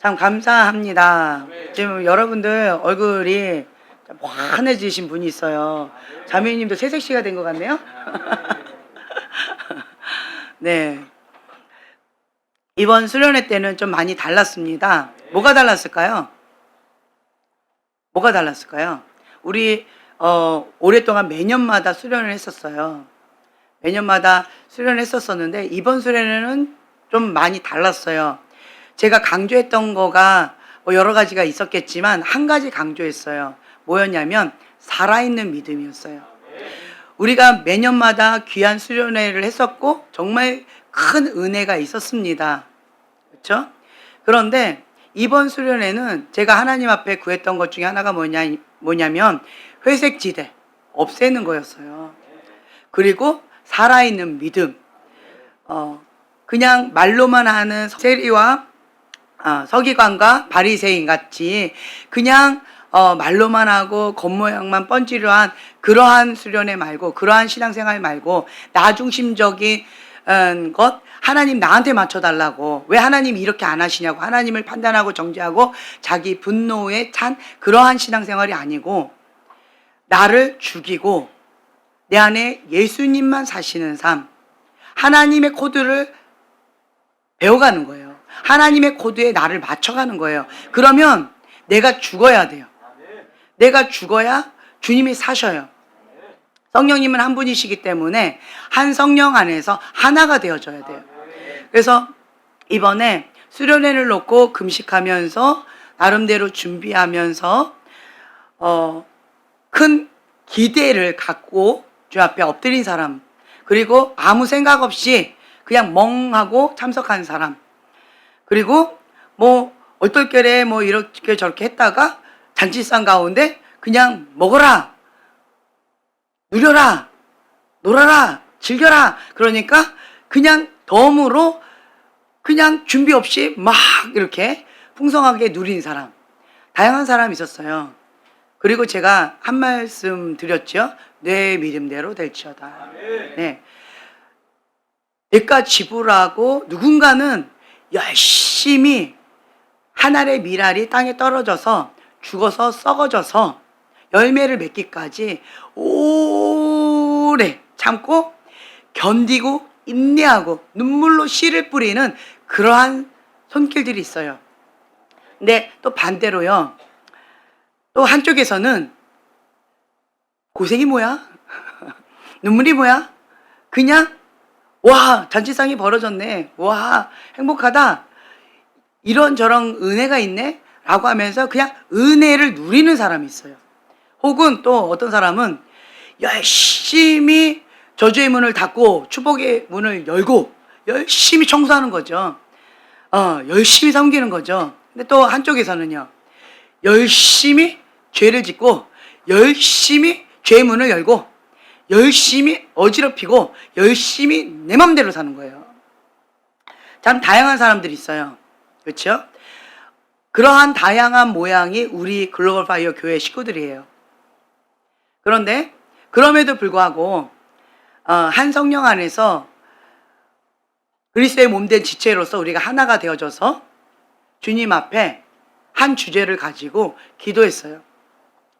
참 감사합니다. 지금 여러분들 얼굴이 환해지신 분이 있어요. 자매님도 새색시가 된 것 같네요. 네. 이번 수련회 때는 좀 많이 달랐습니다. 뭐가 달랐을까요? 뭐가 달랐을까요? 우리 오랫동안 매년마다 수련을 했었어요. 매년마다 수련을 했었었는데 이번 수련회는 좀 많이 달랐어요. 제가 강조했던 거가 뭐 여러 가지가 있었겠지만 한 가지 강조했어요. 뭐였냐면 살아있는 믿음이었어요. 우리가 매년마다 귀한 수련회를 했었고 정말 큰 은혜가 있었습니다. 그렇죠? 그런데 이번 수련회는 제가 하나님 앞에 구했던 것 중에 하나가 뭐냐면 회색지대 없애는 거였어요. 그리고 살아있는 믿음. 그냥 말로만 하는 세리와 서기관과 바리새인 같이 그냥 말로만 하고 겉모양만 번지르한 그러한 수련회 말고, 그러한 신앙생활 말고 나 중심적인 것, 하나님 나한테 맞춰달라고, 왜 하나님이 이렇게 안 하시냐고 하나님을 판단하고 정죄하고 자기 분노에 찬 그러한 신앙생활이 아니고 나를 죽이고 내 안에 예수님만 사시는 삶, 하나님의 코드를 배워가는 거예요. 하나님의 코드에 나를 맞춰가는 거예요. 그러면 내가 죽어야 돼요. 내가 죽어야 주님이 사셔요. 성령님은 한 분이시기 때문에 한 성령 안에서 하나가 되어져야 돼요. 그래서 이번에 수련회를 놓고 금식하면서 나름대로 준비하면서 큰 기대를 갖고 주 앞에 엎드린 사람, 그리고 아무 생각 없이 그냥 멍하고 참석한 사람, 그리고 뭐 얼떨결에 뭐 이렇게 저렇게 했다가 잔치상 가운데 그냥 먹어라, 누려라, 놀아라, 즐겨라, 그러니까 그냥 덤으로 그냥 준비 없이 막 이렇게 풍성하게 누린 사람, 다양한 사람이 있었어요. 그리고 제가 한 말씀 드렸죠. 내 믿음대로 될지어다. 네. 대가 지불하고 누군가는 열심히 한 알의 밀알이 땅에 떨어져서 죽어서 썩어져서 열매를 맺기까지 오래 참고 견디고 인내하고 눈물로 씨를 뿌리는 그러한 손길들이 있어요. 근데 또 반대로요, 또 한쪽에서는 고생이 뭐야? 눈물이 뭐야? 그냥 와, 잔치상이 벌어졌네, 와 행복하다, 이런저런 은혜가 있네 라고 하면서 그냥 은혜를 누리는 사람이 있어요. 혹은 또 어떤 사람은 열심히 저주의 문을 닫고 축복의 문을 열고 열심히 청소하는 거죠. 열심히 섬기는 거죠. 근데 또 한쪽에서는요, 열심히 죄를 짓고 열심히 죄의 문을 열고 열심히 어지럽히고 열심히 내 맘대로 사는 거예요. 참 다양한 사람들이 있어요. 그렇죠? 그러한 다양한 모양이 우리 글로벌 파이어 교회 식구들이에요. 그런데 그럼에도 불구하고 한 성령 안에서 그리스도의 몸된 지체로서 우리가 하나가 되어져서 주님 앞에 한 주제를 가지고 기도했어요.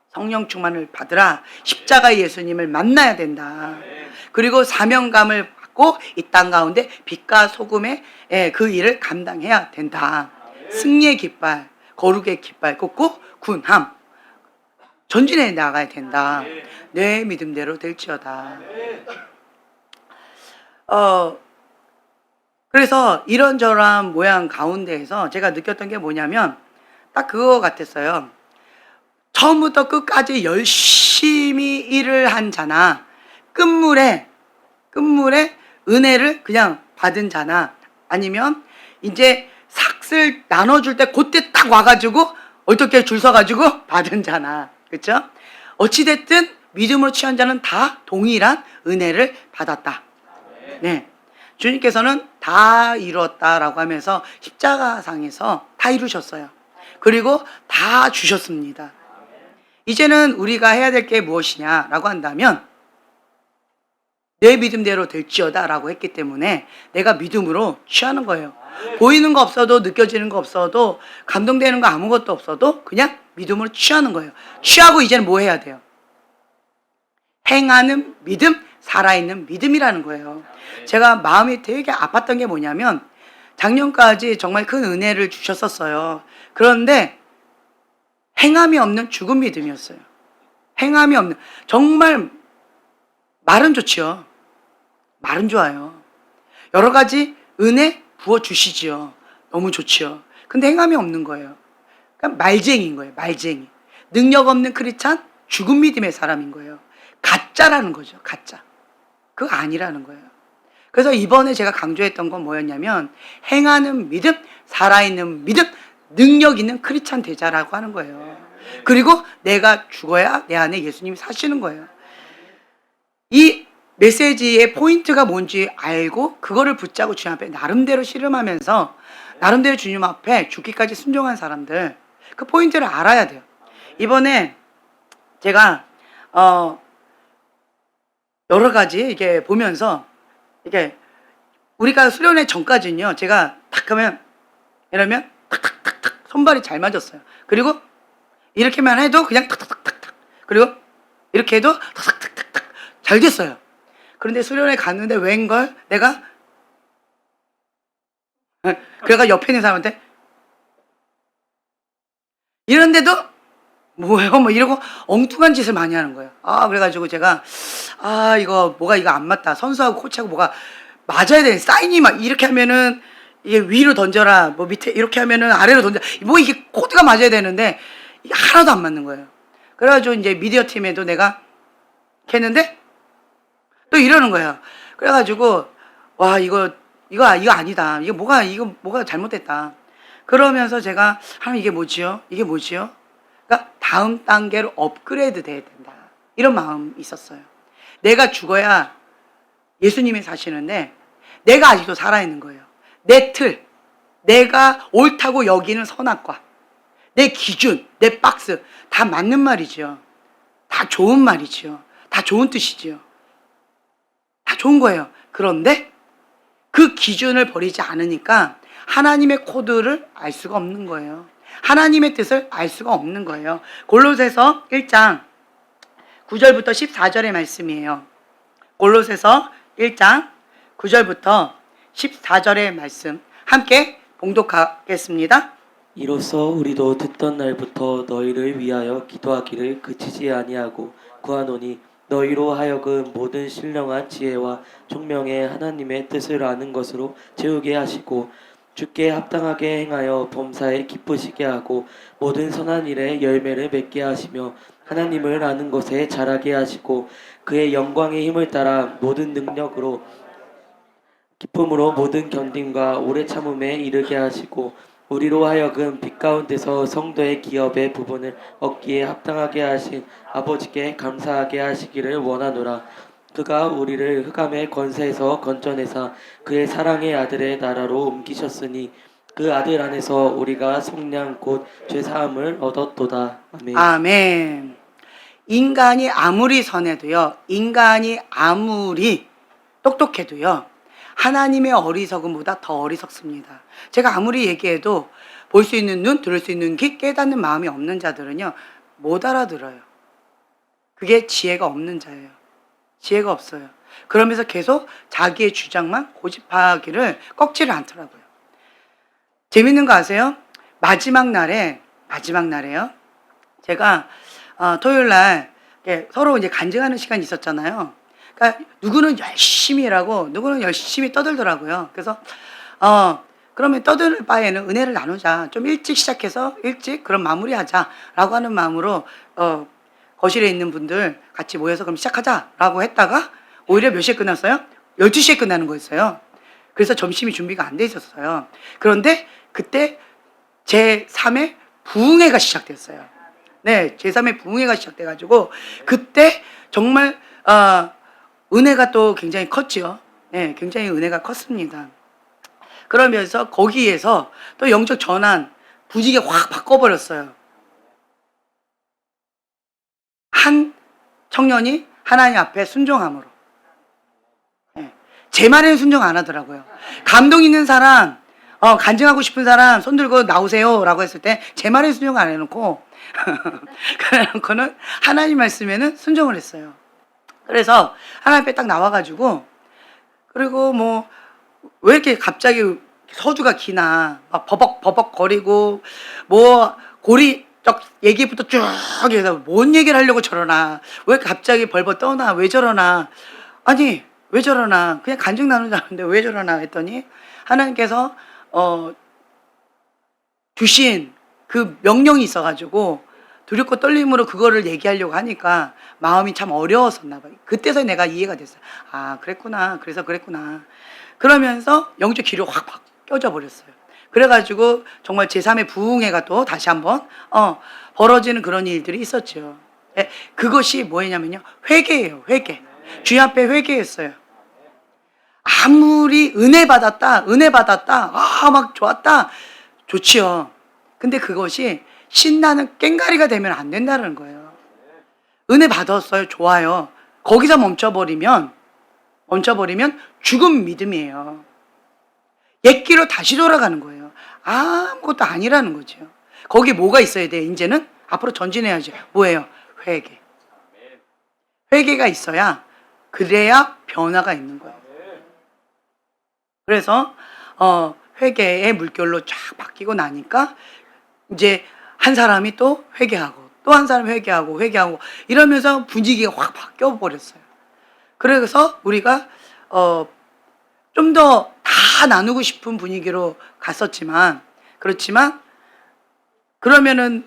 성령 충만을 받으라. 십자가의 예수님을 만나야 된다. 그리고 사명감을 받고 이 땅 가운데 빛과 소금의 그 일을 감당해야 된다. 승리의 깃발, 거룩의 깃발 꽂고 군함, 전진해 나가야 된다. 내 믿음대로 될지어다. 그래서 이런저런 모양 가운데에서 제가 느꼈던 게 뭐냐면 딱 그거 같았어요. 처음부터 끝까지 열심히 일을 한 자나 끝물에 은혜를 그냥 받은 자나, 아니면 이제 삭슬 나눠줄 때 그때 딱 와가지고 어떻게 줄 서가지고 받은 자나, 그렇죠? 어찌됐든 믿음으로 취한 자는 다 동일한 은혜를 받았다. 네, 주님께서는 다 이루었다라고 하면서 십자가상에서 다 이루셨어요. 그리고 다 주셨습니다. 이제는 우리가 해야 될 게 무엇이냐라고 한다면 내 믿음대로 될지어다 라고 했기 때문에 내가 믿음으로 취하는 거예요. 보이는 거 없어도, 느껴지는 거 없어도, 감동되는 거 아무것도 없어도 그냥 믿음으로 취하는 거예요. 취하고 이제는 뭐 해야 돼요? 행하는 믿음, 살아있는 믿음이라는 거예요. 제가 마음이 되게 아팠던 게 뭐냐면 작년까지 정말 큰 은혜를 주셨었어요. 그런데 행함이 없는 죽은 믿음이었어요. 행함이 없는, 정말 말은 좋지요. 말은 좋아요. 여러 가지 은혜 부어주시지요. 너무 좋지요. 근데 행함이 없는 거예요. 그러니까 말쟁이인 거예요. 말쟁이. 능력 없는 크리스찬, 죽은 믿음의 사람인 거예요. 가짜라는 거죠. 가짜. 그거 아니라는 거예요. 그래서 이번에 제가 강조했던 건 뭐였냐면 행하는 믿음, 살아있는 믿음, 능력 있는 크리스찬 되자라고 하는 거예요. 그리고 내가 죽어야 내 안에 예수님이 사시는 거예요. 이 메시지의 포인트가 뭔지 알고 그거를 붙잡고 주님 앞에 나름대로 씨름하면서 나름대로 주님 앞에 죽기까지 순종한 사람들, 그 포인트를 알아야 돼요. 이번에 제가 여러 가지 이게 보면서 이게 우리가 수련회 전까지는요, 제가 탁 하면 이러면 탁탁탁탁 손발이 잘 맞았어요. 그리고 이렇게만 해도 그냥 탁탁탁탁탁, 그리고 이렇게 해도 탁탁탁탁탁 잘 됐어요. 그런데 수련회 갔는데 웬걸 내가 그래가 옆에 있는 사람한테 이런데도 뭐예요? 뭐 이러고 엉뚱한 짓을 많이 하는 거예요. 그래가지고 제가 이거 안 맞다. 선수하고 코치하고 뭐가 맞아야 되는, 사인이 막 이렇게 하면은 이게 위로 던져라, 뭐 밑에 이렇게 하면은 아래로 던져, 뭐 이게 코드가 맞아야 되는데 이게 하나도 안 맞는 거예요. 그래가지고 이제 미디어 팀에도 내가 했는데 또 이러는 거예요. 그래가지고 와 이거 아니다. 이거 뭐가 잘못됐다. 그러면서 제가 이게 뭐지요? 그러니까 다음 단계로 업그레이드 돼야 된다. 이런 마음이 있었어요. 내가 죽어야 예수님이 사시는데 내가 아직도 살아있는 거예요. 내 틀, 내가 옳다고 여기는 선악과, 내 기준, 내 박스 다 맞는 말이죠. 다 좋은 말이죠. 다 좋은 뜻이죠. 다 좋은 거예요. 그런데 그 기준을 버리지 않으니까 하나님의 코드를 알 수가 없는 거예요. 하나님의 뜻을 알 수가 없는 거예요. 골로새서 1장 9절부터 14절의 말씀이에요. 골로새서 1장 9절부터 14절의 말씀 함께 봉독하겠습니다. 이로써 우리도 듣던 날부터 너희를 위하여 기도하기를 그치지 아니하고 구하노니 너희로 하여금 모든 신령한 지혜와 총명의 하나님의 뜻을 아는 것으로 채우게 하시고 주께 합당하게 행하여 범사에 기쁘시게 하고 모든 선한 일에 열매를 맺게 하시며 하나님을 아는 것에 자라게 하시고 그의 영광의 힘을 따라 모든 능력으로 기쁨으로 모든 견딤과 오래 참음에 이르게 하시고 우리로 하여금 빛 가운데서 성도의 기업의 부분을 얻기에 합당하게 하신 아버지께 감사하게 하시기를 원하노라. 그가 우리를 흑암의 권세에서 건져내사 그의 사랑의 아들의 나라로 옮기셨으니 그 아들 안에서 우리가 속량 곧 죄사함을 얻었도다. 아멘. 아멘. 인간이 아무리 선해도요, 인간이 아무리 똑똑해도요, 하나님의 어리석음보다 더 어리석습니다. 제가 아무리 얘기해도 볼 수 있는 눈, 들을 수 있는 귀, 깨닫는 마음이 없는 자들은요, 못 알아들어요. 그게 지혜가 없는 자예요. 지혜가 없어요. 그러면서 계속 자기의 주장만 고집하기를 꺾지를 않더라고요. 재밌는 거 아세요? 마지막 날에요. 제가 토요일 날 서로 이제 간증하는 시간이 있었잖아요. 그러니까 누구는 열심히 일하고 누구는 열심히 떠들더라고요. 그래서 그러면 떠들 바에는 은혜를 나누자. 좀 일찍 시작해서 일찍 그럼 마무리하자라고 하는 마음으로 거실에 있는 분들 같이 모여서 그럼 시작하자라고 했다가 오히려 몇 시에 끝났어요? 12시에 끝나는 거였어요. 그래서 점심이 준비가 안 돼 있었어요. 그런데 그때 제3의 부흥회가 시작됐어요. 네, 제3의 부흥회가 시작돼가지고 그때 정말 은혜가 또 굉장히 컸지요. 네, 굉장히 은혜가 컸습니다. 그러면서 거기에서 또 영적 전환, 분위기가 확 바꿔버렸어요. 한 청년이 하나님 앞에 순종함으로. 네, 제 말에는 순종 안 하더라고요. 감동 있는 사람, 간증하고 싶은 사람 손 들고 나오세요라고 했을 때 제 말에 순종 안 해놓고 그래놓고는 하나님 말씀에는 순종을 했어요. 그래서 하나님 앞에 딱 나와가지고, 그리고 뭐 왜 이렇게 갑자기 서두가 기나 막 버벅버벅 거리고 뭐 고리적 얘기부터 쭉 해서 뭔 얘기를 하려고 저러나, 왜 갑자기 벌벌 떠나, 왜 저러나, 아니 왜 저러나, 그냥 간증 나누자는데 왜 저러나 했더니 하나님께서 주신 그 명령이 있어가지고 두렵고 떨림으로 그거를 얘기하려고 하니까 마음이 참 어려웠었나 봐요. 그때서 내가 이해가 됐어요. 아, 그랬구나. 그래서 그랬구나. 그러면서 영적 기로 확 껴져 버렸어요. 그래가지고 정말 제3의 부흥회가 또 다시 한번 벌어지는 그런 일들이 있었죠. 예, 그것이 뭐냐면요, 회개예요. 회개. 주님 앞에 회개했어요. 아무리 은혜 받았다, 막 좋았다, 좋지요. 근데 그것이 신나는 깽가리가 되면 안 된다는 거예요. 은혜 받았어요, 좋아요. 거기서 멈춰버리면 죽은 믿음이에요. 옛기로 다시 돌아가는 거예요. 아무것도 아니라는 거죠. 거기 뭐가 있어야 돼? 이제는 앞으로 전진해야지. 뭐예요? 회개. 회개가 있어야, 그래야 변화가 있는 거예요. 그래서 회개의 물결로 쫙 바뀌고 나니까 이제 한 사람이 또 회개하고 또 한 사람이 회개하고 이러면서 분위기가 확 바뀌어 버렸어요. 그래서 우리가 좀 더 다 나누고 싶은 분위기로 갔었지만, 그렇지만 그러면은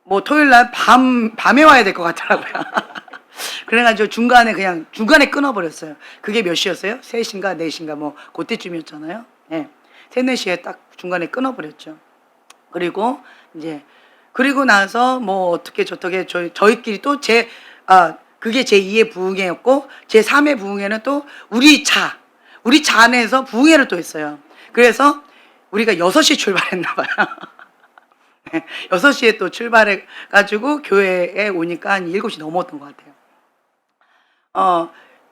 뭐 토요일 날 밤에 와야 될 것 같더라고요. 그래가지고 중간에 끊어버렸어요. 그게 몇 시였어요? 3시인가 4시인가 뭐 그때쯤이었잖아요. 예. 3, 4시에 딱 중간에 끊어버렸죠. 그리고 나서 뭐 어떻게 저떻게 저희끼리 또 그게 제2의 부흥회였고, 제3의 부흥회는 또 우리 차 안에서 부흥회를 또 했어요. 그래서 우리가 6시 출발했나 봐요. 6시에 또 출발해가지고 교회에 오니까 한 7시 넘었던 것 같아요.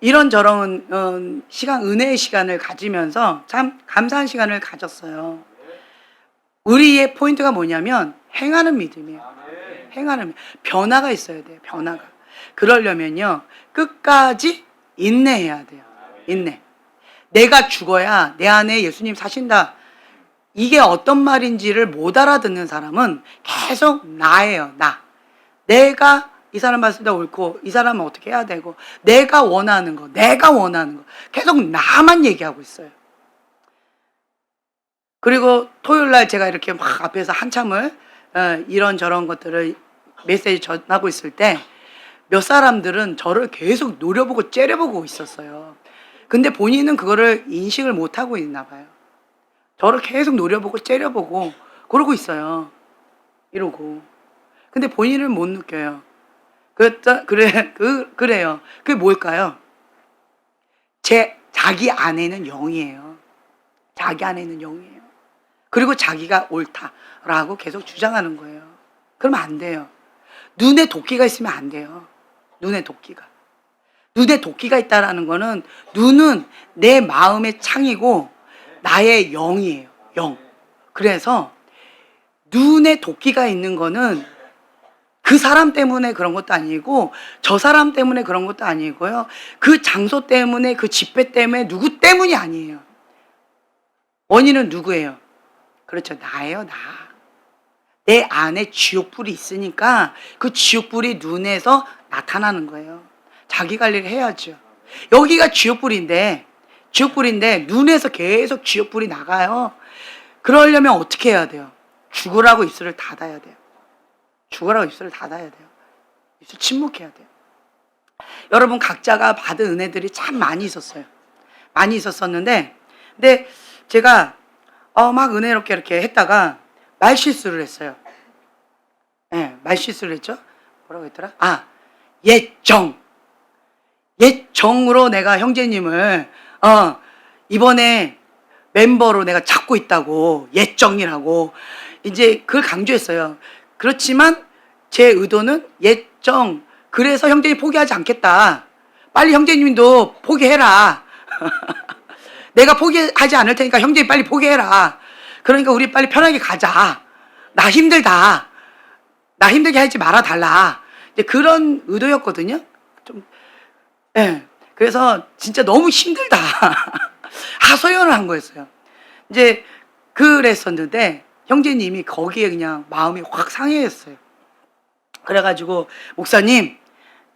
이런저런 시간, 은혜의 시간을 가지면서 참 감사한 시간을 가졌어요. 우리의 포인트가 뭐냐면 행하는 믿음이에요. 변화가 있어야 돼요. 변화가. 그러려면요, 끝까지 인내해야 돼요. 인내. 내가 죽어야 내 안에 예수님 사신다, 이게 어떤 말인지를 못 알아듣는 사람은 계속 나예요. 내가 이 사람 말씀 다 옳고 이 사람은 어떻게 해야 되고, 내가 원하는 거 계속 나만 얘기하고 있어요. 그리고 토요일날 제가 이렇게 막 앞에서 한참을 이런저런 것들을 메시지 전하고 있을 때 몇 사람들은 저를 계속 노려보고 째려보고 있었어요. 근데 본인은 그거를 인식을 못하고 있나 봐요. 저를 계속 노려보고 째려보고 그러고 있어요. 이러고. 근데 본인은 못 느껴요. 그래요. 그게 뭘까요? 자기 안에는 영이에요. 자기 안에는 영이에요. 그리고 자기가 옳다라고 계속 주장하는 거예요. 그러면 안 돼요. 눈에 도끼가 있으면 안 돼요. 눈에 도끼가 있다라는 거는, 눈은 내 마음의 창이고 나의 영이에요. 영. 그래서 눈에 도끼가 있는 거는 그 사람 때문에 그런 것도 아니고, 저 사람 때문에 그런 것도 아니고요. 그 장소 때문에, 그 집회 때문에, 누구 때문이 아니에요. 원인은 누구예요? 그렇죠. 나예요, 나. 내 안에 지옥불이 있으니까 그 지옥불이 눈에서 나타나는 거예요. 자기 관리를 해야죠. 여기가 지옥불인데 눈에서 계속 지옥불이 나가요. 그러려면 어떻게 해야 돼요? 죽으라고 입술을 닫아야 돼요. 입술 침묵해야 돼요. 여러분 각자가 받은 은혜들이 참 많이 있었어요. 많이 있었었는데, 근데 제가 막 은혜롭게 이렇게 했다가 말실수를 했어요. 네, 말실수를 했죠. 뭐라고 했더라? 옛정으로 내가 형제님을 이번에 멤버로 내가 찾고 있다고, 옛정이라고 이제 그걸 강조했어요. 그렇지만 제 의도는 옛정, 그래서 형제님 포기하지 않겠다. 빨리 형제님도 포기해라. 내가 포기하지 않을 테니까 형제님 빨리 포기해라. 그러니까 우리 빨리 편하게 가자. 나 힘들다. 나 힘들게 하지 말아달라. 이제 그런 의도였거든요. 좀, 예. 그래서 진짜 너무 힘들다. 하소연을 한 거였어요. 이제 그랬었는데 형제님이 거기에 그냥 마음이 확 상해했어요. 그래가지고 목사님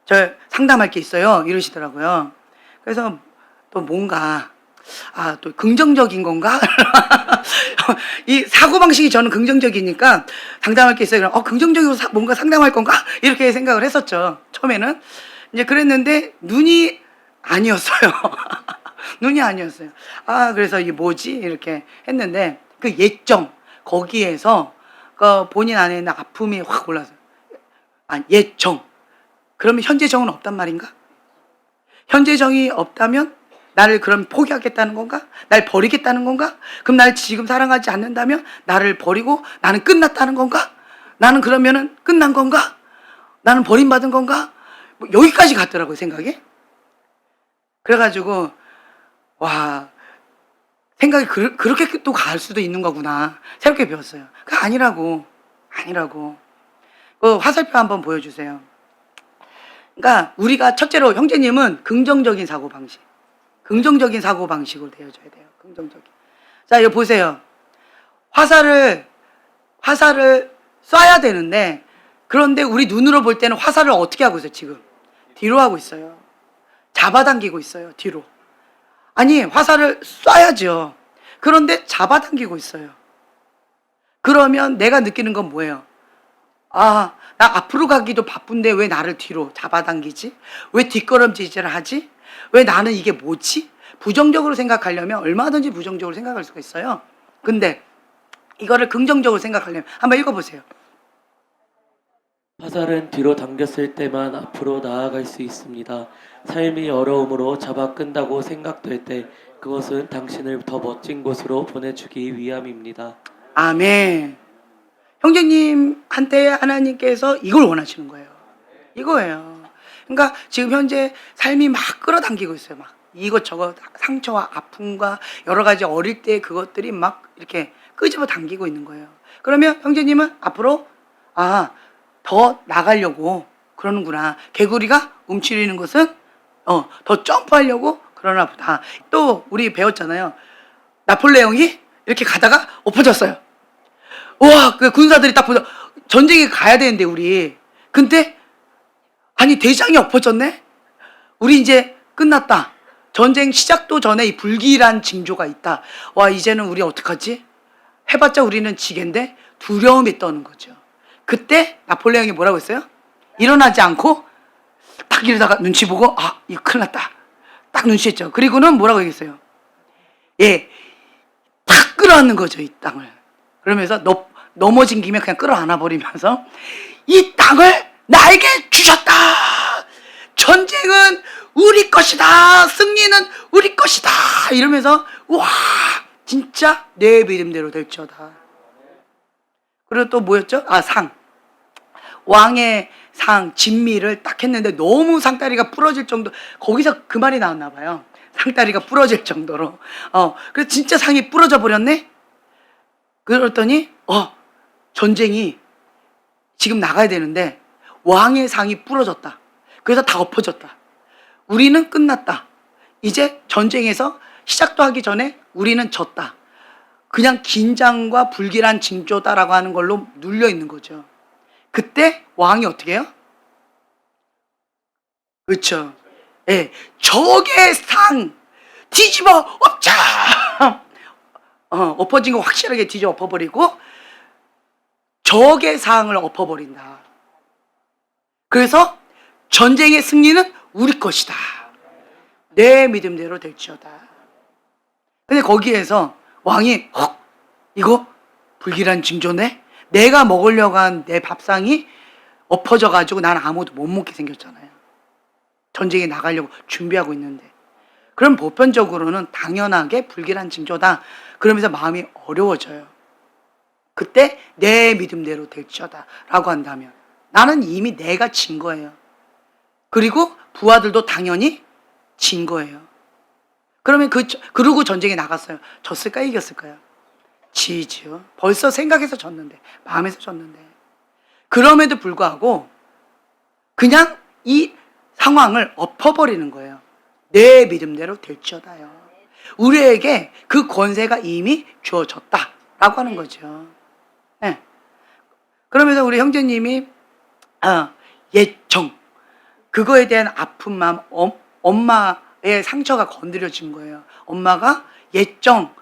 저 상담할 게 있어요 이러시더라고요. 그래서 또 뭔가 또 긍정적인 건가? 이 사고방식이 저는 긍정적이니까 상담할 게 있어요. 그럼 긍정적으로 뭔가 상담할 건가? 이렇게 생각을 했었죠. 처음에는. 이제 그랬는데 눈이 아니었어요. 눈이 아니었어요. 그래서 이게 뭐지? 이렇게 했는데 그 예정 거기에서 그 본인 안에 있는 아픔이 확 올라서요. 예정. 그러면 현재 정은 없단 말인가? 현재 정이 없다면 나를 그럼 포기하겠다는 건가? 날 버리겠다는 건가? 그럼 나를 지금 사랑하지 않는다면 나를 버리고 나는 끝났다는 건가? 나는 그러면은 끝난 건가? 나는 버림받은 건가? 뭐 여기까지 갔더라고요, 생각이. 그래가지고 와, 생각이 그렇게 또 갈 수도 있는 거구나 새롭게 배웠어요. 그게 아니라고. 그 화살표 한번 보여주세요. 그러니까 우리가 첫째로 형제님은 긍정적인 사고방식으로 되어줘야 돼요. 긍정적인. 자, 여기 보세요. 화살을 쏴야 되는데 그런데 우리 눈으로 볼 때는 화살을 어떻게 하고 있어요, 지금? 뒤로 하고 있어요. 잡아당기고 있어요, 뒤로. 아니, 화살을 쏴야죠. 그런데 잡아당기고 있어요. 그러면 내가 느끼는 건 뭐예요? 나 앞으로 가기도 바쁜데 왜 나를 뒤로 잡아당기지? 왜 뒷걸음질을 하지? 왜 나는 이게 뭐지? 부정적으로 생각하려면 얼마든지 부정적으로 생각할 수가 있어요. 근데 이거를 긍정적으로 생각하려면 한번 읽어보세요. 화살은 뒤로 당겼을 때만 앞으로 나아갈 수 있습니다. 삶이 어려움으로 잡아 끈다고 생각될 때 그것은 당신을 더 멋진 곳으로 보내주기 위함입니다. 아멘. 형제님한테 하나님께서 이걸 원하시는 거예요. 이거예요. 그러니까 지금 현재 삶이 막 끌어당기고 있어요. 막 이것저것 상처와 아픔과 여러 가지 어릴 때 그것들이 막 이렇게 끄집어 당기고 있는 거예요. 그러면 형제님은 앞으로 더 나가려고 그러는구나. 개구리가 움츠리는 것은 더 점프하려고 그러나 보다. 또 우리 배웠잖아요. 나폴레옹이 이렇게 가다가 엎어졌어요. 와, 그 군사들이 딱 보자. 전쟁에 가야 되는데 우리. 근데 아니 대장이 엎어졌네. 우리 이제 끝났다. 전쟁 시작도 전에 이 불길한 징조가 있다. 와, 이제는 우리 어떡하지? 해봤자 우리는 지겐데 두려움에 떠는 거죠. 그때 나폴레옹이 뭐라고 했어요? 일어나지 않고 딱 이러다가 눈치 보고 이거 큰일 났다. 딱 눈치했죠. 그리고는 뭐라고 얘기했어요? 탁 끌어안는 거죠, 이 땅을. 그러면서 넘어진 김에 그냥 끌어안아 버리면서 이 땅을 나에게 주셨다. 전쟁은 우리 것이다. 승리는 우리 것이다. 이러면서 와, 진짜 내 믿음대로 될지어다. 그리고 또 뭐였죠? 상. 왕의 상, 진미를 딱 했는데 너무 상다리가 부러질 정도, 거기서 그 말이 나왔나 봐요. 상다리가 부러질 정도로. 그래서 진짜 상이 부러져 버렸네? 그랬더니, 전쟁이 지금 나가야 되는데, 왕의 상이 부러졌다. 그래서 다 엎어졌다. 우리는 끝났다. 이제 전쟁에서 시작도 하기 전에 우리는 졌다. 그냥 긴장과 불길한 징조다라고 하는 걸로 눌려 있는 거죠. 그때 왕이 어떻게 해요? 그렇죠. 적의 상 뒤집어 엎자. 엎어진 거 확실하게 뒤집어 엎어버리고 적의 상을 엎어버린다. 그래서 전쟁의 승리는 우리 것이다. 내 믿음대로 될지어다. 근데 거기에서 왕이 이거 불길한 징조네? 내가 먹으려고 한 내 밥상이 엎어져 가지고 난 아무도 못 먹게 생겼잖아요. 전쟁에 나가려고 준비하고 있는데. 그럼 보편적으로는 당연하게 불길한 징조다. 그러면서 마음이 어려워져요. 그때 내 믿음대로 될지어다 라고 한다면 나는 이미 내가 진 거예요. 그리고 부하들도 당연히 진 거예요. 그러면 그러고 전쟁에 나갔어요. 졌을까요? 이겼을까요? 지지요. 벌써 생각해서 졌는데, 마음에서 졌는데. 그럼에도 불구하고 그냥 이 상황을 엎어버리는 거예요. 내 믿음대로 될지어다요. 우리에게 그 권세가 이미 주어졌다라고 하는 거죠. 네. 그러면서 우리 형제님이 예정, 그거에 대한 아픈 마음, 엄마의 상처가 건드려진 거예요. 엄마가 예정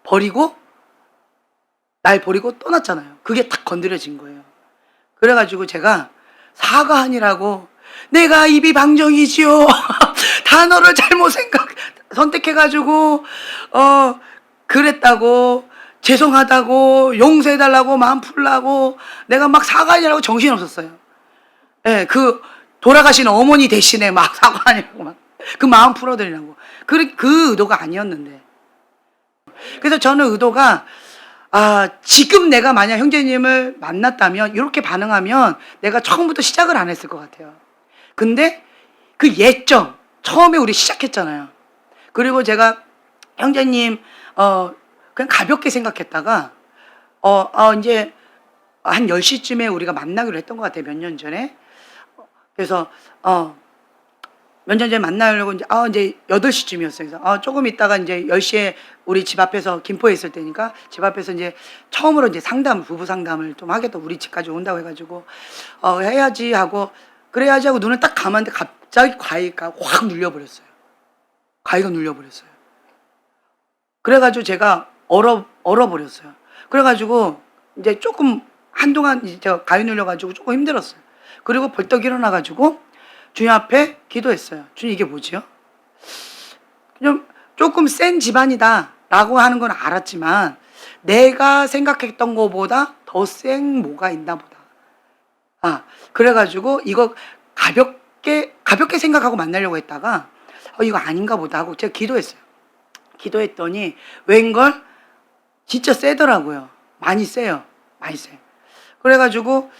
버리고 날 버리고 떠났잖아요. 그게 딱 건드려진 거예요. 그래가지고 제가 사과하니라고, 내가 입이 방정이지요. 단어를 잘못 선택해가지고 그랬다고, 죄송하다고, 용서해달라고, 마음 풀라고 내가 막 사과하니라고 정신없었어요. 예, 그 돌아가신 어머니 대신에 막 사과하냐고, 막 그 마음 풀어드리라고. 그 의도가 아니었는데. 그래서 저는 의도가, 지금 내가 만약 형제님을 만났다면, 이렇게 반응하면 내가 처음부터 시작을 안 했을 것 같아요. 근데 그 예정, 처음에 우리 시작했잖아요. 그리고 제가 형제님 그냥 가볍게 생각했다가 이제 한 10시쯤에 우리가 만나기로 했던 것 같아요. 몇 년 전에. 그래서 몇 년 전에 만나려고 이제 8시쯤이었어요. 그래서 조금 있다가 이제 10시에 우리 집 앞에서, 김포에 있을 때니까 집 앞에서 이제 처음으로 이제 부부 상담을 좀 하겠다. 우리 집까지 온다고 해가지고 해야지 하고, 그래야지 하고 눈을 딱 감았는데 갑자기 과외가 확 눌려버렸어요. 과외가 눌려버렸어요. 그래가지고 제가 얼어버렸어요. 그래가지고 이제 조금 한동안 이제 제가 과외 눌려가지고 조금 힘들었어요. 그리고 벌떡 일어나가지고 주님 앞에 기도했어요. 주님, 이게 뭐지요? 그냥 조금 센 집안이다 라고 하는 건 알았지만, 내가 생각했던 것보다 더 센 뭐가 있나 보다. 그래가지고 이거 가볍게 생각하고 만나려고 했다가 이거 아닌가 보다 하고 제가 기도했어요. 기도했더니 웬걸 진짜 세더라고요. 많이 세요. 많이 세. 그래가지고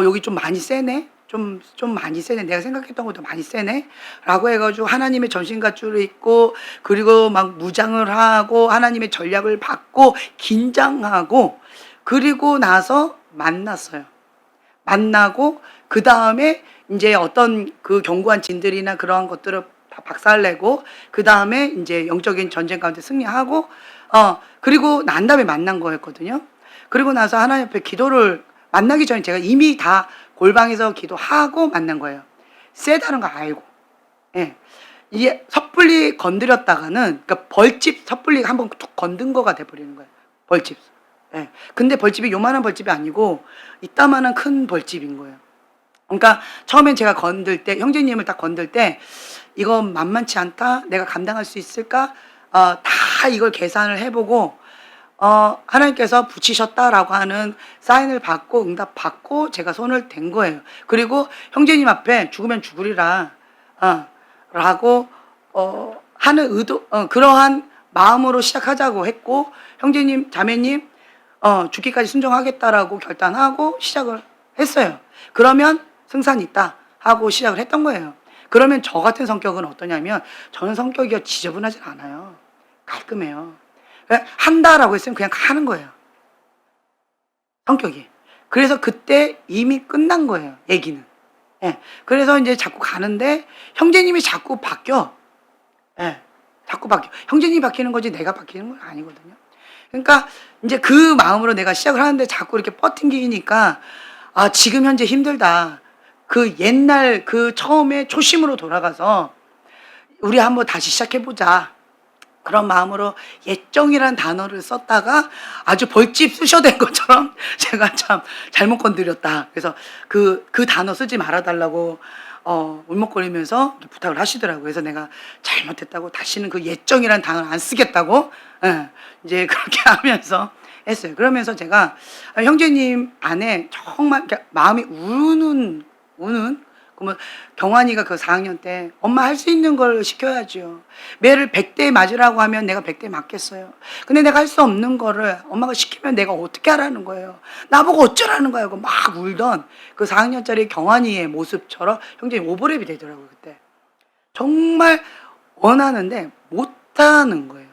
여기 좀 많이 세네. 좀 많이 세네. 내가 생각했던 것보다 많이 세네. 라고 해가지고 하나님의 전신갑주를 입고, 그리고 막 무장을 하고 하나님의 전략을 받고 긴장하고, 그리고 나서 만났어요. 만나고 그 다음에 이제 어떤 그 견고한 진들이나 그러한 것들을 다 박살내고, 그 다음에 이제 영적인 전쟁 가운데 승리하고, 그리고 난 다음에 만난 거였거든요. 그리고 나서 하나님 앞에 기도를, 만나기 전에 제가 이미 다 골방에서 기도하고 만난 거예요. 세다는 거 알고. 예. 이게 섣불리 건드렸다가는, 그러니까 벌집 섣불리 한번 툭 건든 거가 돼버리는 거예요. 벌집. 예. 근데 벌집이 요만한 벌집이 아니고 이따만한 큰 벌집인 거예요. 그러니까 처음엔 제가 건들 때, 형제님을 딱 건들 때, 이건 만만치 않다, 내가 감당할 수 있을까, 다 이걸 계산을 해보고 하나님께서 붙이셨다라고 하는 사인을 받고 응답 받고 제가 손을 댄 거예요. 그리고 형제님 앞에 죽으면 죽으리라 라고 하는 의도, 그러한 마음으로 시작하자고 했고, 형제님 자매님 죽기까지 순종하겠다라고 결단하고 시작을 했어요. 그러면 승산이 있다 하고 시작을 했던 거예요. 그러면 저 같은 성격은 어떠냐면, 저는 성격이 지저분하진 않아요. 깔끔해요. 한다라고 했으면 그냥 하는 거예요. 성격이. 그래서 그때 이미 끝난 거예요. 얘기는. 예. 그래서 이제 자꾸 가는데 형제님이 자꾸 바뀌어. 예. 자꾸 바뀌어. 형제님이 바뀌는 거지 내가 바뀌는 건 아니거든요. 그러니까 이제 그 마음으로 내가 시작을 하는데 자꾸 이렇게 뻗팅기니까 지금 현재 힘들다. 그 옛날 그 처음에 초심으로 돌아가서 우리 한번 다시 시작해보자. 그런 마음으로 예정이라는 단어를 썼다가 아주 벌집 쑤셔댄 것처럼 제가 참 잘못 건드렸다. 그래서 그 단어 쓰지 말아달라고 울먹거리면서 부탁을 하시더라고요. 그래서 내가 잘못했다고, 다시는 그 예정이라는 단어를 안 쓰겠다고 이제 그렇게 하면서 했어요. 그러면서 제가 형제님 안에 정말 마음이 우는 그러면 경환이가 그 4학년 때 엄마 할 수 있는 걸 시켜야죠. 매를 100대 맞으라고 하면 내가 100대 맞겠어요. 근데 내가 할 수 없는 거를 엄마가 시키면 내가 어떻게 하라는 거예요. 나보고 어쩌라는 거예요. 막 울던 그 4학년짜리 경환이의 모습처럼 형제님 오버랩이 되더라고요. 그때 정말 원하는데 못하는 거예요.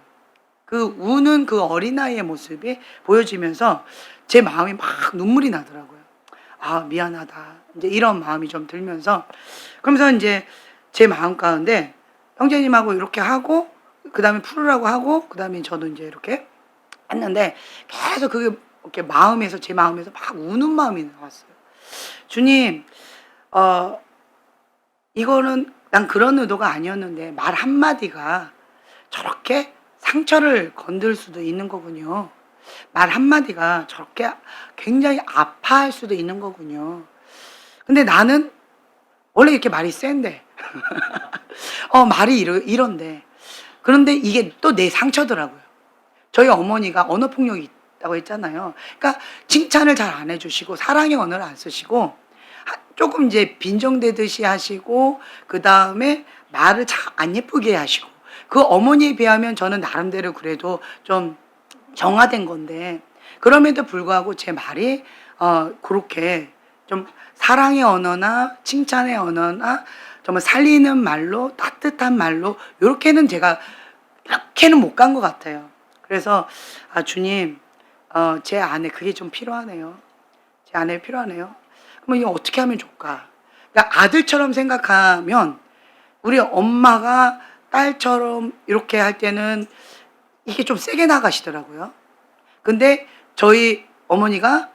그 우는 그 어린아이의 모습이 보여지면서 제 마음이 막 눈물이 나더라고요. 아, 미안하다. 이제 이런 마음이 좀 들면서, 그러면서 이제 제 마음 가운데 형제님하고 이렇게 하고, 그 다음에 풀으라고 하고, 그 다음에 저도 이제 이렇게 했는데, 계속 그게 이렇게 마음에서, 제 마음에서 막 우는 마음이 나왔어요. 주님, 이거는 난 그런 의도가 아니었는데, 말 한마디가 저렇게 상처를 건들 수도 있는 거군요. 말 한마디가 저렇게 굉장히 아파할 수도 있는 거군요. 근데 나는 원래 이렇게 말이 센데, 말이 이런데. 그런데 이게 또 내 상처더라고요. 저희 어머니가 언어폭력이 있다고 했잖아요. 그러니까 칭찬을 잘 안 해주시고, 사랑의 언어를 안 쓰시고, 조금 이제 빈정대듯이 하시고, 그 다음에 말을 잘 안 예쁘게 하시고, 그 어머니에 비하면 저는 나름대로 그래도 좀 정화된 건데, 그럼에도 불구하고 제 말이 그렇게 좀 사랑의 언어나 칭찬의 언어나 정말 살리는 말로, 따뜻한 말로 요렇게는 제가 이렇게는 못 간 것 같아요. 그래서 주님, 제 안에 그게 좀 필요하네요. 제 안에 필요하네요. 그럼 이거 어떻게 하면 좋을까? 그러니까 아들처럼 생각하면, 우리 엄마가 딸처럼 이렇게 할 때는 이게 좀 세게 나가시더라고요. 근데 저희 어머니가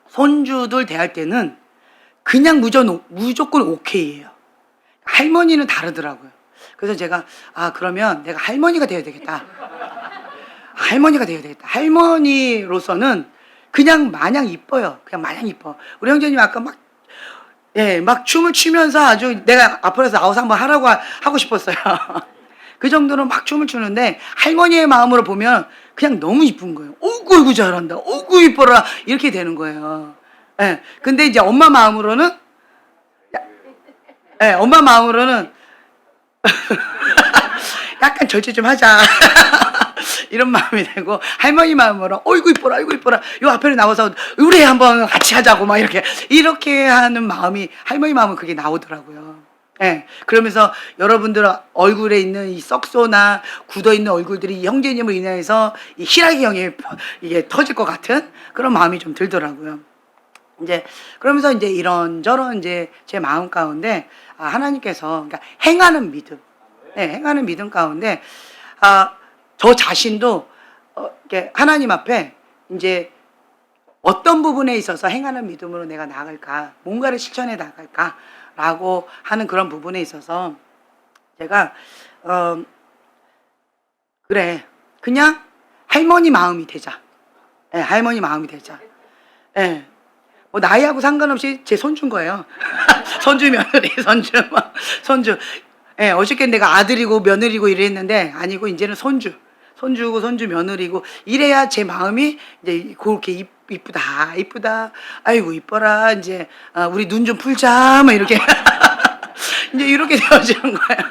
손주들 대할 때는 그냥 무조건 오케이예요. 할머니는 다르더라고요. 그래서 제가 그러면 내가 할머니가 되어야 되겠다. 할머니가 되어야 되겠다. 할머니로서는 그냥 마냥 이뻐요. 그냥 마냥 이뻐. 우리 형제님 아까 막 춤을 추면서 아주 내가 앞으로서 아웃 한번 하고 싶었어요. 그 정도로 막 춤을 추는데 할머니의 마음으로 보면 그냥 너무 이쁜 거예요. 어구, 어구, 잘한다. 어구, 이뻐라. 이렇게 되는 거예요. 예. 근데 이제 엄마 마음으로는, 엄마 마음으로는 약간 절제 좀 하자. 이런 마음이 되고, 할머니 마음으로 어이구 이뻐라, 어이구 이뻐라. 요 앞에 나와서 우리 한번 같이 하자고 막 이렇게 하는 마음이, 할머니 마음은 그게 나오더라고요. 예. 그러면서 여러분들 얼굴에 있는 이 썩소나 굳어 있는 얼굴들이 이 형제님을 인해서 이 희락이 형이 이게 터질 것 같은 그런 마음이 좀 들더라고요. 이제 그러면서 이제 이런저런 이제 제 마음 가운데 하나님께서, 그러니까 행하는 믿음, 행하는 믿음 가운데 저 자신도 이렇게 하나님 앞에 이제 어떤 부분에 있어서 행하는 믿음으로 내가 나아갈까, 뭔가를 실천해 나갈까라고 하는 그런 부분에 있어서 제가 그래, 그냥 할머니 마음이 되자. 할머니 마음이 되자. 뭐 나이하고 상관없이 제 손주인 거예요. 손주 며느리, 손주. 어저께 내가 아들이고 며느리고 이랬는데 아니고 이제는 손주고 손주 며느리고 이래야 제 마음이 이제 그렇게 이쁘다. 아이고 이뻐라. 이제 우리 눈 좀 풀자. 막 이렇게 이제 이렇게 되어지는 거예요.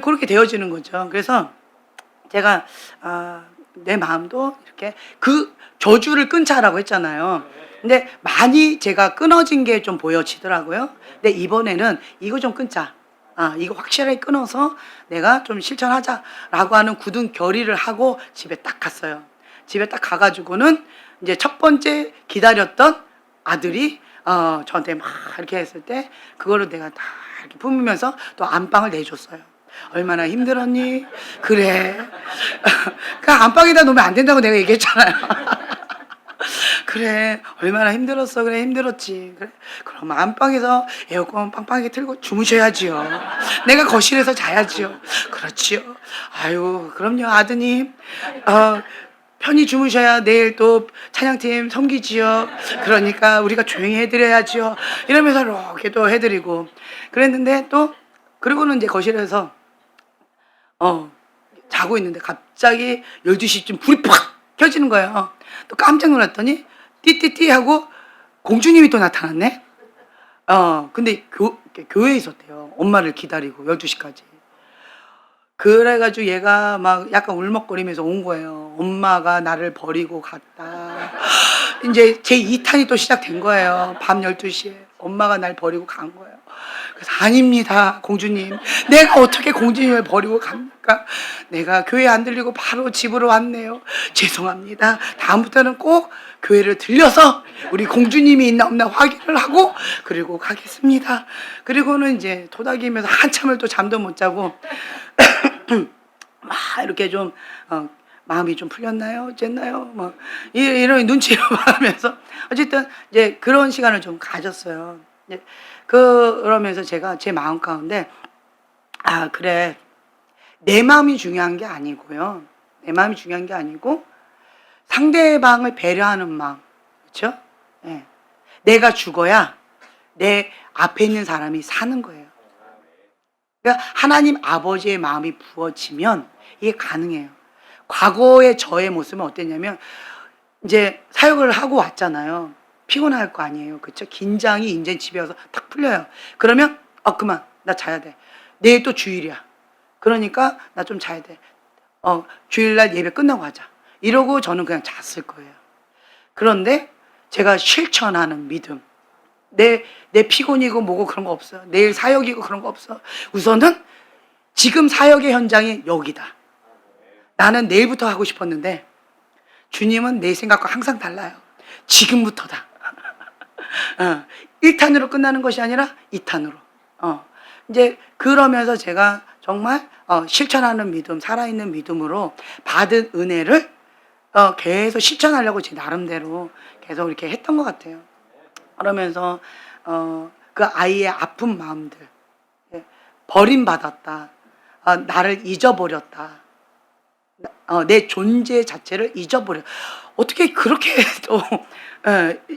그렇게 되어지는 거죠. 그래서 제가 내 마음도 이렇게 그 저주를 끊자라고 했잖아요. 근데 많이 제가 끊어진 게 좀 보여지더라고요. 근데 이번에는 이거 좀 끊자. 이거 확실하게 끊어서 내가 좀 실천하자라고 하는 굳은 결의를 하고 집에 딱 갔어요. 집에 딱 가가지고는 이제 첫 번째 기다렸던 아들이 저한테 막 이렇게 했을 때 그거를 내가 다 이렇게 품으면서 또 안방을 내줬어요. 얼마나 힘들었니? 그래. 그 안방에다 놓으면 안 된다고 내가 얘기했잖아요. 그래, 얼마나 힘들었어. 그래, 힘들었지. 그래, 그럼 안방에서 에어컨 빵빵하게 틀고 주무셔야지요. 내가 거실에서 자야지요. 그렇지요. 아유, 그럼요, 아드님. 편히 주무셔야 내일 또 찬양팀 섬기지요. 그러니까 우리가 조용히 해드려야지요. 이러면서 이렇게 또 해드리고 그랬는데 또 그리고는 이제 거실에서 자고 있는데 갑자기 12시쯤 불이 팍 켜지는 거예요. 또 깜짝 놀랐더니 띠띠띠 하고 공주님이 또 나타났네. 근데 교회에 있었대요. 엄마를 기다리고 12시까지. 그래가지고 얘가 막 약간 울먹거리면서 온 거예요. 엄마가 나를 버리고 갔다. 이제 제 2탄이 또 시작된 거예요. 밤 12시에 엄마가 날 버리고 간 거예요. 그래서 아닙니다, 공주님. 내가 어떻게 공주님을 버리고 갑니까? 내가 교회 안 들리고 바로 집으로 왔네요. 죄송합니다. 다음부터는 꼭 교회를 들려서 우리 공주님이 있나 없나 확인을 하고 그리고 가겠습니다. 그리고는 이제 토닥이면서 한참을 또 잠도 못 자고 막 이렇게 좀 마음이 좀 풀렸나요? 어쨌나요? 뭐 이런 눈치를 봐가면서 어쨌든 이제 그런 시간을 좀 가졌어요. 이제 그러면서 제가 제 마음 가운데 아 그래 내 마음이 중요한 게 아니고요. 내 마음이 중요한 게 아니고 상대방을 배려하는 마음, 그렇죠? 예. 내가 죽어야 내 앞에 있는 사람이 사는 거예요. 그러니까 하나님 아버지의 마음이 부어지면 이게 가능해요. 과거의 저의 모습은 어땠냐면 이제 사역을 하고 왔잖아요. 피곤할 거 아니에요. 그렇죠? 긴장이 이제 집에 와서 탁 풀려요. 그러면 그만 나 자야 돼. 내일 또 주일이야. 그러니까 나 좀 자야 돼. 주일날 예배 끝나고 하자. 이러고 저는 그냥 잤을 거예요. 그런데 제가 실천하는 믿음. 내 피곤이고 뭐고 그런 거 없어요. 내일 사역이고 그런 거 없어. 우선은 지금 사역의 현장이 여기다. 나는 내일부터 하고 싶었는데 주님은 내 생각과 항상 달라요. 지금부터다. 1탄으로 끝나는 것이 아니라 2탄으로. 이제 그러면서 제가 정말 실천하는 믿음, 살아있는 믿음으로 받은 은혜를 계속 실천하려고 제 나름대로 계속 이렇게 했던 것 같아요. 그러면서 그 아이의 아픈 마음들, 버림받았다, 나를 잊어버렸다, 내 존재 자체를 잊어버려. 어떻게 그렇게 또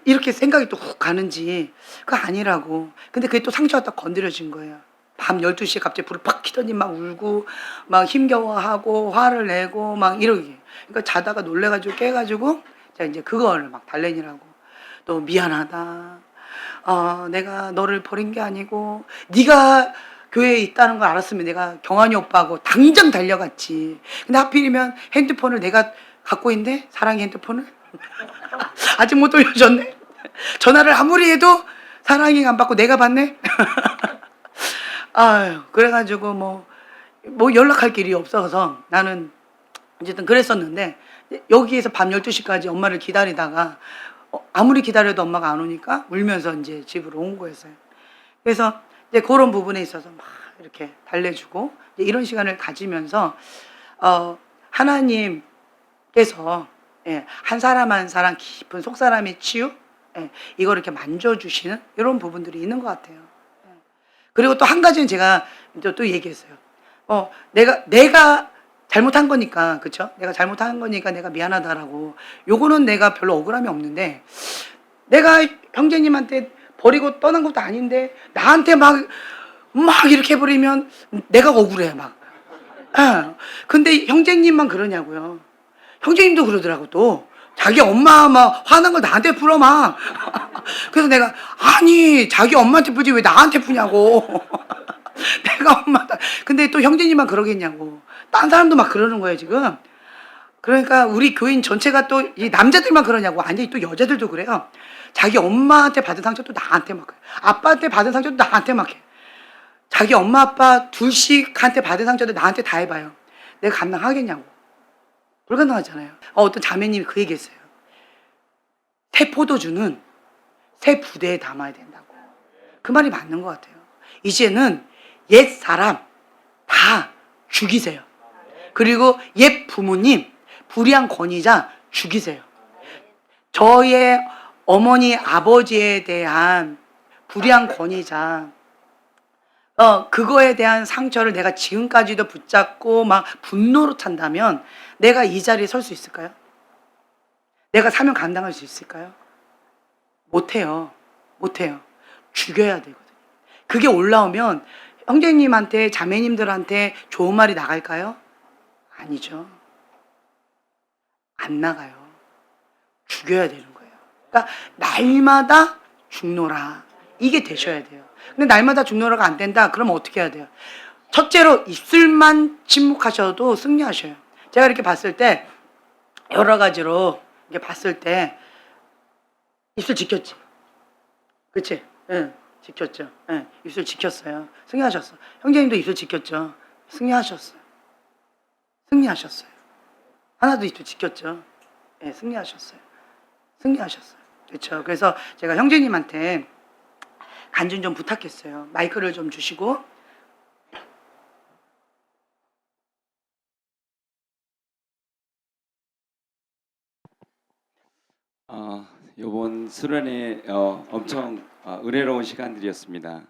이렇게 생각이 또 훅 가는지. 그거 아니라고. 근데 그게 또 상처가 딱 건드려진 거예요. 밤 12시에 갑자기 불을 팍 켜더니 막 울고 막 힘겨워하고 화를 내고 막 이러게. 그러니까 자다가 놀래가지고 깨가지고 제가 이제 그거를 막 달래니라고 또 미안하다. 내가 너를 버린 게 아니고 네가 교회에 있다는 걸 알았으면 내가 경환이 오빠하고 당장 달려갔지. 근데 하필이면 핸드폰을 내가 갖고 있는데 사랑의 핸드폰을 아직 못 돌려줬네. 전화를 아무리 해도 사랑이 안 받고 내가 받네. 아유, 그래가지고 뭐 연락할 길이 없어서 나는 어쨌든 그랬었는데 여기에서 밤 12시까지 엄마를 기다리다가 아무리 기다려도 엄마가 안 오니까 울면서 이제 집으로 온 거였어요. 그래서 이제 그런 부분에 있어서 막 이렇게 달래주고 이제 이런 시간을 가지면서 하나님께서 한 사람 한 사람 깊은 속사람의 치유 이걸 이렇게 만져주시는 이런 부분들이 있는 것 같아요. 그리고 또 한 가지는 제가 이제 또 얘기했어요. 내가 잘못한 거니까, 그쵸? 내가 잘못한 거니까 내가 미안하다라고. 요거는 내가 별로 억울함이 없는데, 내가 형제님한테 버리고 떠난 것도 아닌데, 나한테 막 이렇게 해버리면 내가 억울해, 막. 근데 형제님만 그러냐고요. 형제님도 그러더라고, 또. 자기 엄마 막 화난 걸 나한테 풀어, 막. 그래서 내가, 아니, 자기 엄마한테 풀지 왜 나한테 푸냐고. 내가 엄마다. 근데 또 형제님만 그러겠냐고. 딴 사람도 막 그러는 거예요, 지금. 그러니까 우리 교인 전체가 또 이 남자들만 그러냐고. 아니, 또 여자들도 그래요. 자기 엄마한테 받은 상처도 나한테 막 해. 아빠한테 받은 상처도 나한테 막 해. 자기 엄마, 아빠 둘씩한테 받은 상처도 나한테 다 해봐요. 내가 감당하겠냐고. 불가능하잖아요. 어떤 자매님이 그 얘기 했어요. 새 포도주는 새 부대에 담아야 된다고. 그 말이 맞는 것 같아요. 이제는 옛 사람 다 죽이세요. 그리고 옛 부모님, 불의한 권위자 죽이세요. 저의 어머니, 아버지에 대한 불의한 권위자, 그거에 대한 상처를 내가 지금까지도 붙잡고 막 분노로 찬다면 내가 이 자리에 설 수 있을까요? 내가 사명 감당할 수 있을까요? 못해요. 못해요. 죽여야 되거든요. 그게 올라오면 형제님한테, 자매님들한테 좋은 말이 나갈까요? 아니죠. 안 나가요. 죽여야 되는 거예요. 그러니까 날마다 죽노라. 이게 되셔야 돼요. 근데 날마다 죽노라가 안 된다? 그러면 어떻게 해야 돼요? 첫째로 입술만 침묵하셔도 승리하셔요. 제가 이렇게 봤을 때 여러 가지로 이렇게 봤을 때 입술 지켰지. 그치? 응. 지켰죠. 예, 입술 지켰어요. 승리하셨어. 형제님도 입술 지켰죠. 승리하셨어요. 승리하셨어요. 하나도 입술 지켰죠. 예, 승리하셨어요. 승리하셨어요. 그렇죠. 그래서 제가 형제님한테 간증 좀 부탁했어요. 마이크를 좀 주시고. 이번 수련회 엄청 은혜로운 시간들이었습니다.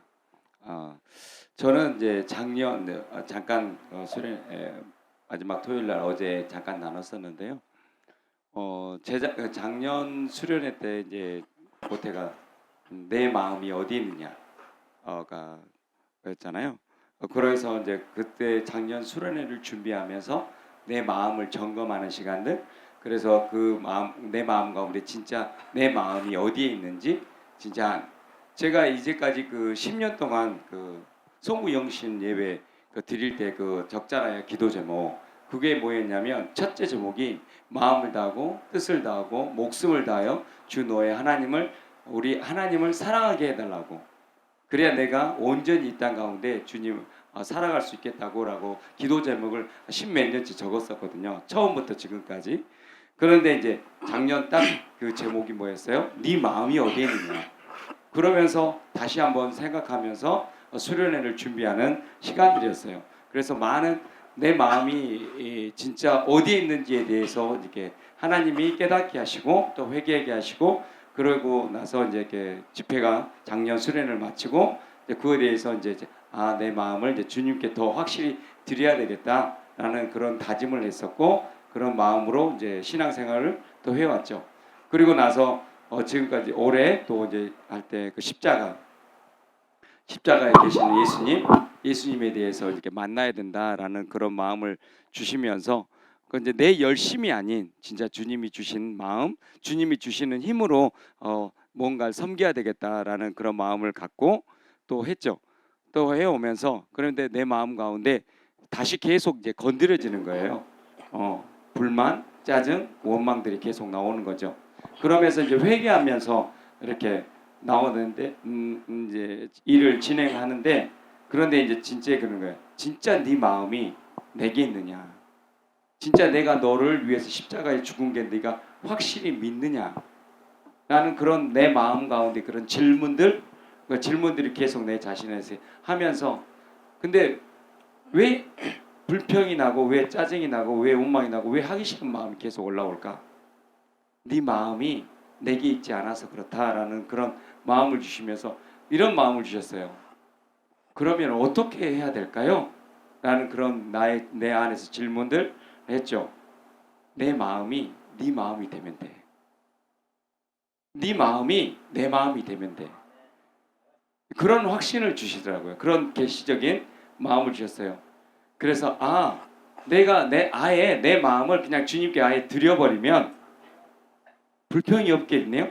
저는 이제 작년 잠깐 수련 마지막 토요일 날 어제 잠깐 나눴었는데요. 작년 수련회 때 이제 모태가 내 마음이 어디 있느냐가 였잖아요. 그래서 이제 그때 작년 수련회를 준비하면서 내 마음을 점검하는 시간들. 그래서 그 마음, 내 마음 가운데 진짜 내 마음이 어디에 있는지 진짜 제가 이제까지 그 10년 동안 그 송구 영신 예배 그 드릴 때 그 적잖아요. 기도 제목. 그게 뭐였냐면 첫째 제목이 마음을 다하고 뜻을 다하고 목숨을 다하여 주 너의 하나님을 우리 하나님을 사랑하게 해달라고. 그래야 내가 온전히 이 땅 가운데 주님 살아갈 수 있겠다고라고 기도 제목을 10몇 년째 적었었거든요. 처음부터 지금까지. 그런데 이제 작년 딱 그 제목이 뭐였어요? 네 마음이 어디에 있느냐. 그러면서 다시 한번 생각하면서 수련회를 준비하는 시간들이었어요. 그래서 많은 내 마음이 진짜 어디에 있는지에 대해서 이렇게 하나님이 깨닫게 하시고 또 회개하게 하시고 그러고 나서 이제 이렇게 집회가 작년 수련을 마치고 이제 그에 대해서 이제 내 마음을 이제 주님께 더 확실히 드려야 되겠다라는 그런 다짐을 했었고 그런 마음으로 이제 신앙생활을 또 해왔죠. 그리고 나서 지금까지 올해 또 이제 할 때 그 십자가에 계시는 예수님에 대해서 이렇게 만나야 된다라는 그런 마음을 주시면서 그 이제 내 열심이 아닌 진짜 주님이 주신 마음, 주님이 주시는 힘으로 뭔가를 섬겨야 되겠다라는 그런 마음을 갖고 또 했죠. 또 해오면서 그런데 내 마음 가운데 다시 계속 이제 건드려지는 거예요. 불만, 짜증, 원망들이 계속 나오는 거죠. 그러면서 이제 회개하면서 이렇게 나오는데 이제 일을 진행하는데 그런데 이제 진짜 그런 거예요. 진짜 네 마음이 내게 있느냐? 진짜 내가 너를 위해서 십자가에 죽은 게 네가 확실히 믿느냐? 라는 그런 내 마음 가운데 그런 질문들이 계속 내 자신에서 하면서 근데 왜 불평이 나고 왜 짜증이 나고 왜 원망이 나고 왜 하기 싫은 마음이 계속 올라올까? 네 마음이 내게 있지 않아서 그렇다라는 그런 마음을 주시면서 이런 마음을 주셨어요. 그러면 어떻게 해야 될까요? 라는 그런 내 안에서 질문들 했죠. 내 마음이 네 마음이 되면 돼. 네 마음이 내 마음이 되면 돼. 그런 확신을 주시더라고요. 그런 계시적인 마음을 주셨어요. 그래서 내가 내 마음을 그냥 주님께 아예 드려버리면 불평이 없겠네요.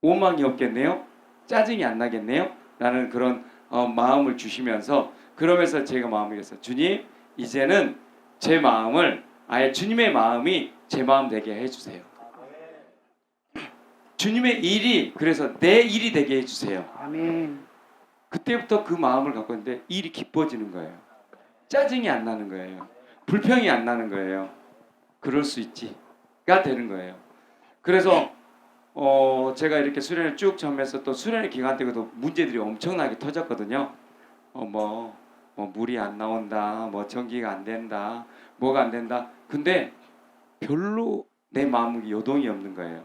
원망이 없겠네요. 짜증이 안 나겠네요. 라는 그런 마음을 주시면서 그러면서 제가 마음을 했어요. 주님 이제는 제 마음을 아예 주님의 마음이 제 마음 되게 해주세요. 주님의 일이 그래서 내 일이 되게 해주세요. 아멘. 그때부터 그 마음을 갖고 있는데 일이 기뻐지는 거예요. 짜증이 안 나는 거예요. 불평이 안 나는 거예요. 그럴 수 있지가 되는 거예요. 그래서 제가 이렇게 수련을 쭉 하면서 또 수련의 기간 때도 문제들이 엄청나게 터졌거든요. 물이 안 나온다, 전기가 안 된다, 뭐가 안 된다. 근데 별로 내 마음이 요동이 없는 거예요.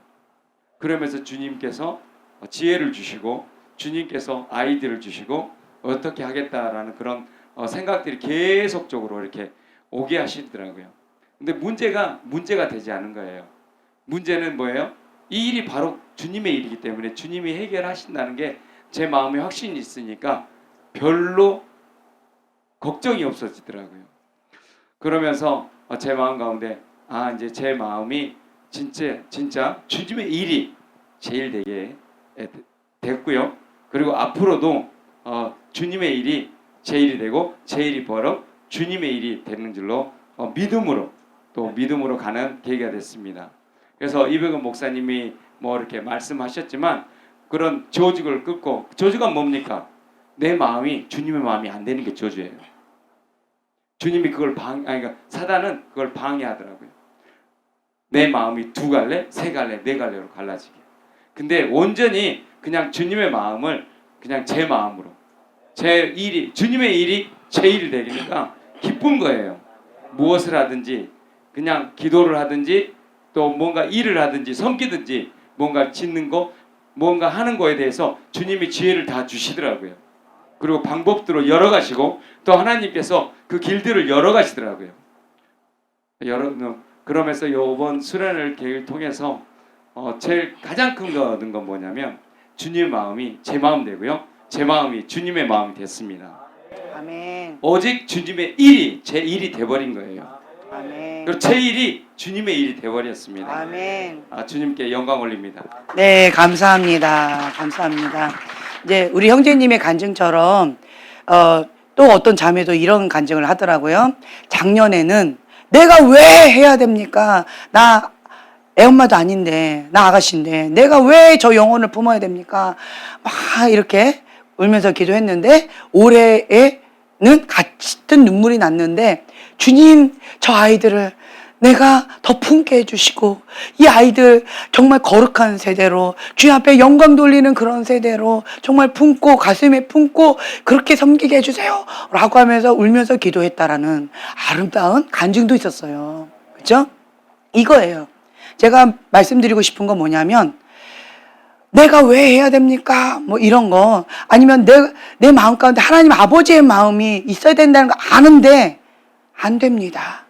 그러면서 주님께서 지혜를 주시고 주님께서 아이디어를 주시고 어떻게 하겠다라는 그런 생각들이 계속적으로 이렇게 오게 하시더라고요. 근데 문제가 되지 않은 거예요. 문제는 뭐예요? 이 일이 바로 주님의 일이기 때문에 주님이 해결하신다는 게 제 마음에 확신이 있으니까 별로 걱정이 없어지더라고요. 그러면서 제 마음 가운데 이제 제 마음이 진짜 주님의 일이 제일 되게 됐고요. 그리고 앞으로도 주님의 일이 제 일이 되고 제 일이 바로 주님의 일이 되는 줄로 믿음으로 가는 계기가 됐습니다. 그래서 이백은 목사님이 이렇게 말씀하셨지만 그런 저주를 끊고, 저주가 뭡니까? 내 마음이 주님의 마음이 안 되는 게 저주예요. 주님이 그걸 그러니까 사단은 그걸 방해하더라고요. 내 마음이 두 갈래, 세 갈래, 네 갈래로 갈라지게. 근데 온전히 그냥 주님의 마음을 그냥 제 마음으로, 제 일이, 주님의 일이 제 일이 되니까 기쁜 거예요. 무엇을 하든지, 그냥 기도를 하든지, 또 뭔가 일을 하든지, 섬기든지, 뭔가 짓는 거, 뭔가 하는 거에 대해서 주님이 지혜를 다 주시더라고요. 그리고 방법들을 열어가시고, 또 하나님께서 그 길들을 열어가시더라고요. 그러면서 이번 수련회 계획을 통해서 제일 가장 큰 거 얻은 건 뭐냐면, 주님의 마음이 제 마음 되고요, 제 마음이 주님의 마음이 됐습니다. 아멘. 오직 주님의 일이 제 일이 돼버린 거예요. 아멘. 그리고 제 일이 주님의 일이 돼버렸습니다. 아멘. 주님께 영광 올립니다. 네, 감사합니다. 감사합니다. 이제 우리 형제님의 간증처럼 또 어떤 자매도 이런 간증을 하더라고요. 작년에는 내가 왜 해야 됩니까? 나 애엄마도 아닌데, 나 아가씨인데 내가 왜 저 영혼을 품어야 됩니까? 막 이렇게 울면서 기도했는데, 올해에는 같은 눈물이 났는데, 주님, 저 아이들을 내가 더 품게 해주시고, 이 아이들 정말 거룩한 세대로, 주님 앞에 영광 돌리는 그런 세대로 정말 품고, 가슴에 품고 그렇게 섬기게 해주세요 라고 하면서 울면서 기도했다라는 아름다운 간증도 있었어요. 그렇죠? 이거예요. 제가 말씀드리고 싶은 건 뭐냐면, 내가 왜 해야 됩니까? 뭐 이런 거, 아니면 내 마음 가운데 하나님 아버지의 마음이 있어야 된다는 거 아는데 안 됩니다.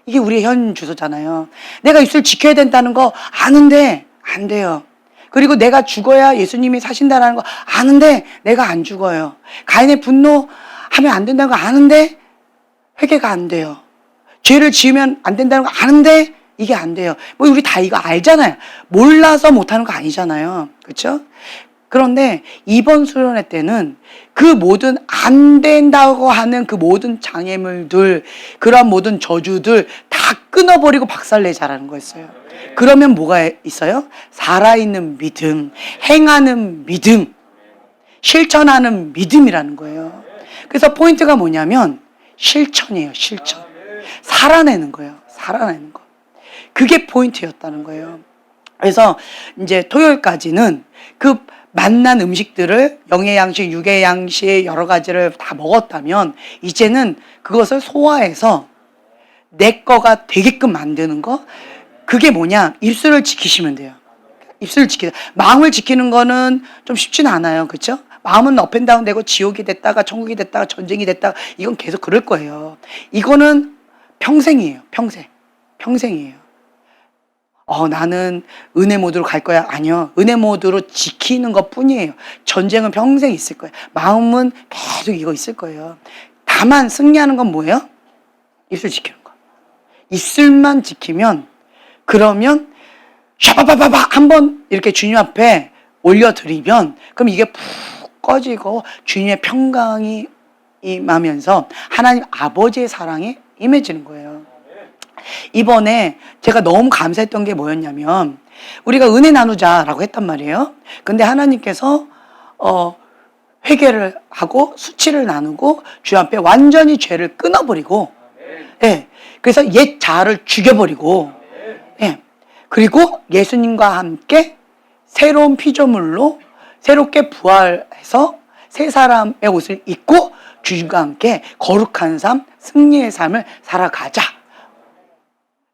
이게 우리의 현 주소잖아요. 내가 입술 지켜야 된다는 거 아는데 안 돼요. 그리고 내가 죽어야 예수님이 사신다는 거 아는데 내가 안 죽어요. 가인의 분노하면 안 된다는 거 아는데 회개가 안 돼요. 죄를 지으면 안 된다는 거 아는데 이게 안 돼요. 뭐 우리 다 이거 알잖아요. 몰라서 못하는 거 아니잖아요. 그렇죠? 그런데 이번 수련회 때는 그 모든 안 된다고 하는 그 모든 장애물들, 그런 모든 저주들 다 끊어버리고 박살내자라는 거였어요. 그러면 뭐가 있어요? 살아있는 믿음, 행하는 믿음, 실천하는 믿음이라는 거예요. 그래서 포인트가 뭐냐면 실천이에요. 실천. 살아내는 거예요. 살아내는 거. 그게 포인트였다는 거예요. 그래서 이제 토요일까지는 그 만난 음식들을 영의 양식, 육의 양식 여러 가지를 다 먹었다면, 이제는 그것을 소화해서 내 거가 되게끔 만드는 거. 그게 뭐냐? 입술을 지키시면 돼요. 입술을 지키자. 마음을 지키는 거는 좀 쉽지는 않아요. 그렇죠? 마음은 업앤다운 되고 지옥이 됐다가 천국이 됐다가 전쟁이 됐다가 이건 계속 그럴 거예요. 이거는 평생이에요. 평생이에요. 나는 은혜 모드로 갈 거야. 아니요. 은혜 모드로 지키는 것 뿐이에요. 전쟁은 평생 있을 거예요. 마음은 계속 이거 있을 거예요. 다만 승리하는 건 뭐예요? 입술 지키는 거. 입술만 지키면, 그러면 샤바바바바 한번 이렇게 주님 앞에 올려드리면, 그럼 이게 푹 꺼지고 주님의 평강이 임하면서 하나님 아버지의 사랑이 임해지는 거예요. 이번에 제가 너무 감사했던 게 뭐였냐면, 우리가 은혜 나누자라고 했단 말이에요. 근데 하나님께서 회개를 하고 수치를 나누고 주 앞에 완전히 죄를 끊어버리고, 그래서 옛 자아를 죽여버리고, 그리고 예수님과 함께 새로운 피조물로 새롭게 부활해서 새 사람의 옷을 입고 주님과 함께 거룩한 삶, 승리의 삶을 살아가자.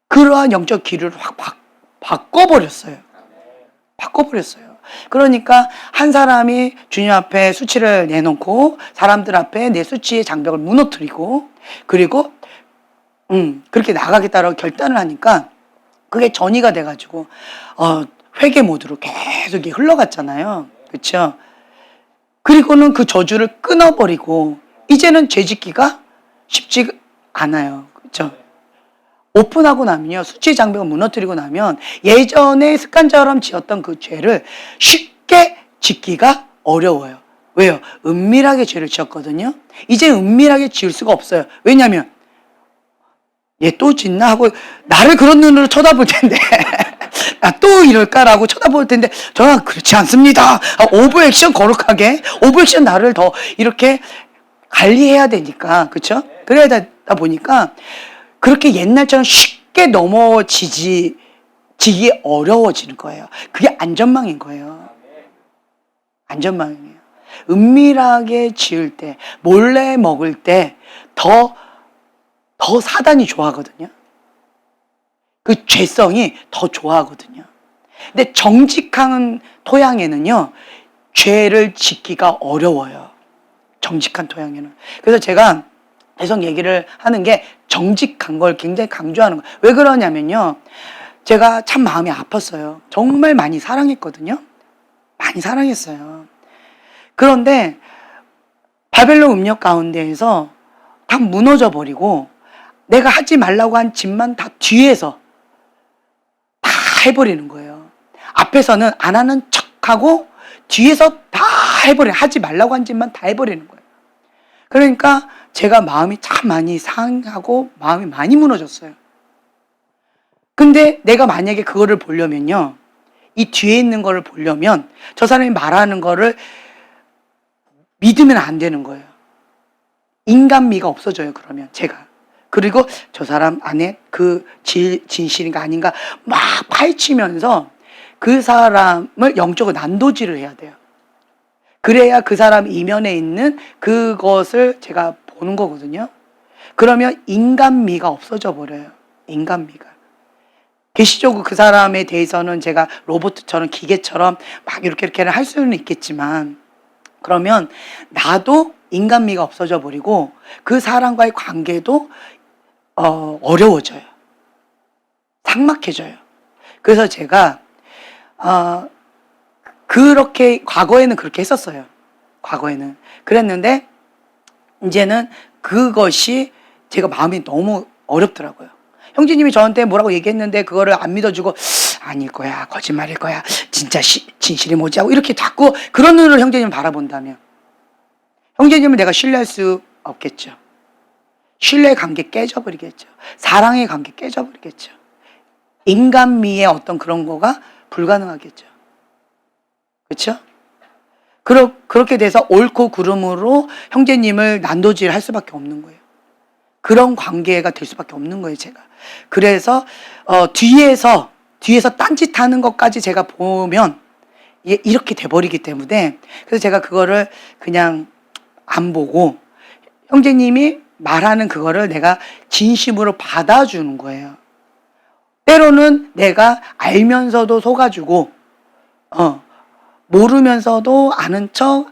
그러한 영적 기류를 확 바꿔버렸어요. 그러니까 한 사람이 주님 앞에 수치를 내놓고 사람들 앞에 내 수치의 장벽을 무너뜨리고, 그리고 그렇게 나가겠다라고 결단을 하니까 그게 전이가 돼가지고 회개 모드로 계속 흘러갔잖아요. 그렇죠? 그리고는 그 저주를 끊어버리고 이제는 죄 짓기가 쉽지 않아요. 그렇죠? 오픈하고 나면요, 수치 장벽을 무너뜨리고 나면 예전에 습관처럼 지었던 그 죄를 쉽게 짓기가 어려워요. 왜요? 은밀하게 죄를 지었거든요. 이제 은밀하게 지을 수가 없어요. 왜냐하면 얘 또 짓나 하고 나를 그런 눈으로 쳐다볼 텐데 또 이럴까라고 쳐다볼 텐데 저는 그렇지 않습니다. 오버액션 거룩하게 오버액션 나를 더 이렇게 관리해야 되니까 그렇죠? 그래야 되다 보니까 그렇게 옛날처럼 쉽게 넘어지기 어려워지는 거예요. 그게 안전망인 거예요. 안전망이에요. 은밀하게 지을 때, 몰래 먹을 때 더 사단이 좋아하거든요. 그 죄성이 더 좋아하거든요. 근데 정직한 토양에는요, 죄를 짓기가 어려워요. 정직한 토양에는. 그래서 제가 계속 얘기를 하는 게 정직한 걸 굉장히 강조하는 거예요. 왜 그러냐면요, 제가 참 마음이 아팠어요. 정말 많이 사랑했거든요. 많이 사랑했어요. 그런데 바벨론 음력 가운데에서 다 무너져 버리고 내가 하지 말라고 한 짓만 다 뒤에서 다 해버리는 거예요. 앞에서는 안 하는 척하고 뒤에서 다 하지 말라고 한 짓만 다 해버리는 거예요. 그러니까 제가 마음이 참 많이 상하고 마음이 많이 무너졌어요. 근데 내가 만약에 그거를 보려면요, 이 뒤에 있는 거를 보려면 저 사람이 말하는 거를 믿으면 안 되는 거예요. 인간미가 없어져요, 그러면 제가. 그리고 저 사람 안에 그 진실인가 아닌가 막 파헤치면서 그 사람을 영적으로 난도질을 해야 돼요. 그래야 그 사람 이면에 있는 그것을 제가 보는 거거든요. 그러면 인간미가 없어져 버려요. 인간미가. 계시적으로 그 사람에 대해서는 제가 로봇처럼 기계처럼 막 이렇게 할 수는 있겠지만, 그러면 나도 인간미가 없어져 버리고 그 사람과의 관계도 어려워져요. 삭막해져요. 그래서 제가 그렇게 과거에는 그렇게 했었어요. 과거에는 그랬는데 이제는 그것이 제가 마음이 너무 어렵더라고요. 형제님이 저한테 뭐라고 얘기했는데 그거를 안 믿어주고 아닐 거야, 거짓말일 거야, 진짜 진실이 뭐지 하고 이렇게 자꾸 그런 눈으로 형제님을 바라본다면 형제님을 내가 신뢰할 수 없겠죠. 신뢰의 관계 깨져버리겠죠. 사랑의 관계 깨져버리겠죠. 인간미의 어떤 그런 거가 불가능하겠죠. 그렇죠? 그렇게 돼서 옳고 그름으로 형제님을 난도질 할 수밖에 없는 거예요. 그런 관계가 될 수밖에 없는 거예요, 제가. 그래서 뒤에서 딴짓하는 것까지 제가 보면 이렇게 돼버리기 때문에, 그래서 제가 그거를 그냥 안 보고 형제님이 말하는 그거를 내가 진심으로 받아주는 거예요. 때로는 내가 알면서도 속아주고 모르면서도 아는 척,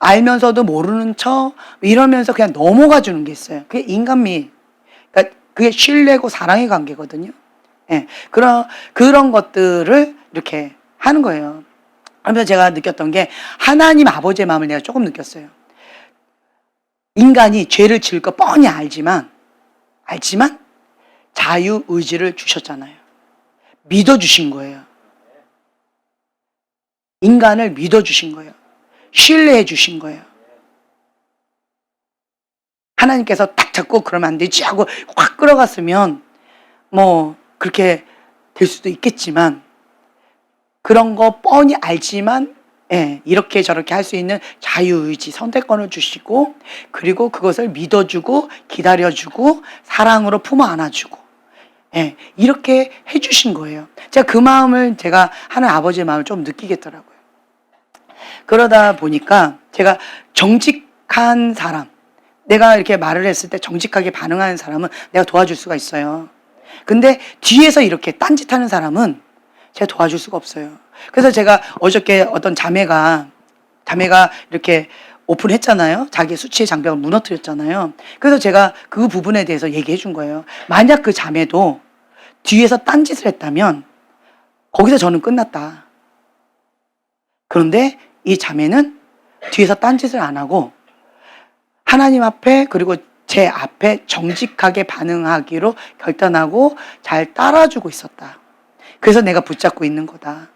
알면서도 모르는 척 이러면서 그냥 넘어가 주는 게 있어요. 그게 인간미. 그러니까 그게 신뢰고 사랑의 관계거든요. 예. 그런 것들을 이렇게 하는 거예요. 그러면서 제가 느꼈던 게 하나님 아버지의 마음을 내가 조금 느꼈어요. 인간이 죄를 지을 거 뻔히 알지만 자유의지를 주셨잖아요. 믿어주신 거예요. 인간을 믿어주신 거예요. 신뢰해 주신 거예요. 하나님께서 딱 잡고 그러면 안 되지 하고 확 끌어갔으면 뭐 그렇게 될 수도 있겠지만, 그런 거 뻔히 알지만 이렇게 저렇게 할 수 있는 자유의지, 선택권을 주시고, 그리고 그것을 믿어주고 기다려주고 사랑으로 품어 안아주고 이렇게 해주신 거예요. 제가 그 마음을 제가 하나님 아버지의 마음을 좀 느끼겠더라고요. 그러다 보니까 제가 정직한 사람, 내가 이렇게 말을 했을 때 정직하게 반응하는 사람은 내가 도와줄 수가 있어요. 근데 뒤에서 이렇게 딴짓하는 사람은 제가 도와줄 수가 없어요. 그래서 제가 어저께 어떤 자매가 이렇게 오픈했잖아요. 자기 수치의 장벽을 무너뜨렸잖아요. 그래서 제가 그 부분에 대해서 얘기해 준 거예요. 만약 그 자매도 뒤에서 딴짓을 했다면 거기서 저는 끝났다. 그런데 이 자매는 뒤에서 딴짓을 안 하고 하나님 앞에 그리고 제 앞에 정직하게 반응하기로 결단하고 잘 따라주고 있었다. 그래서 내가 붙잡고 있는 거다.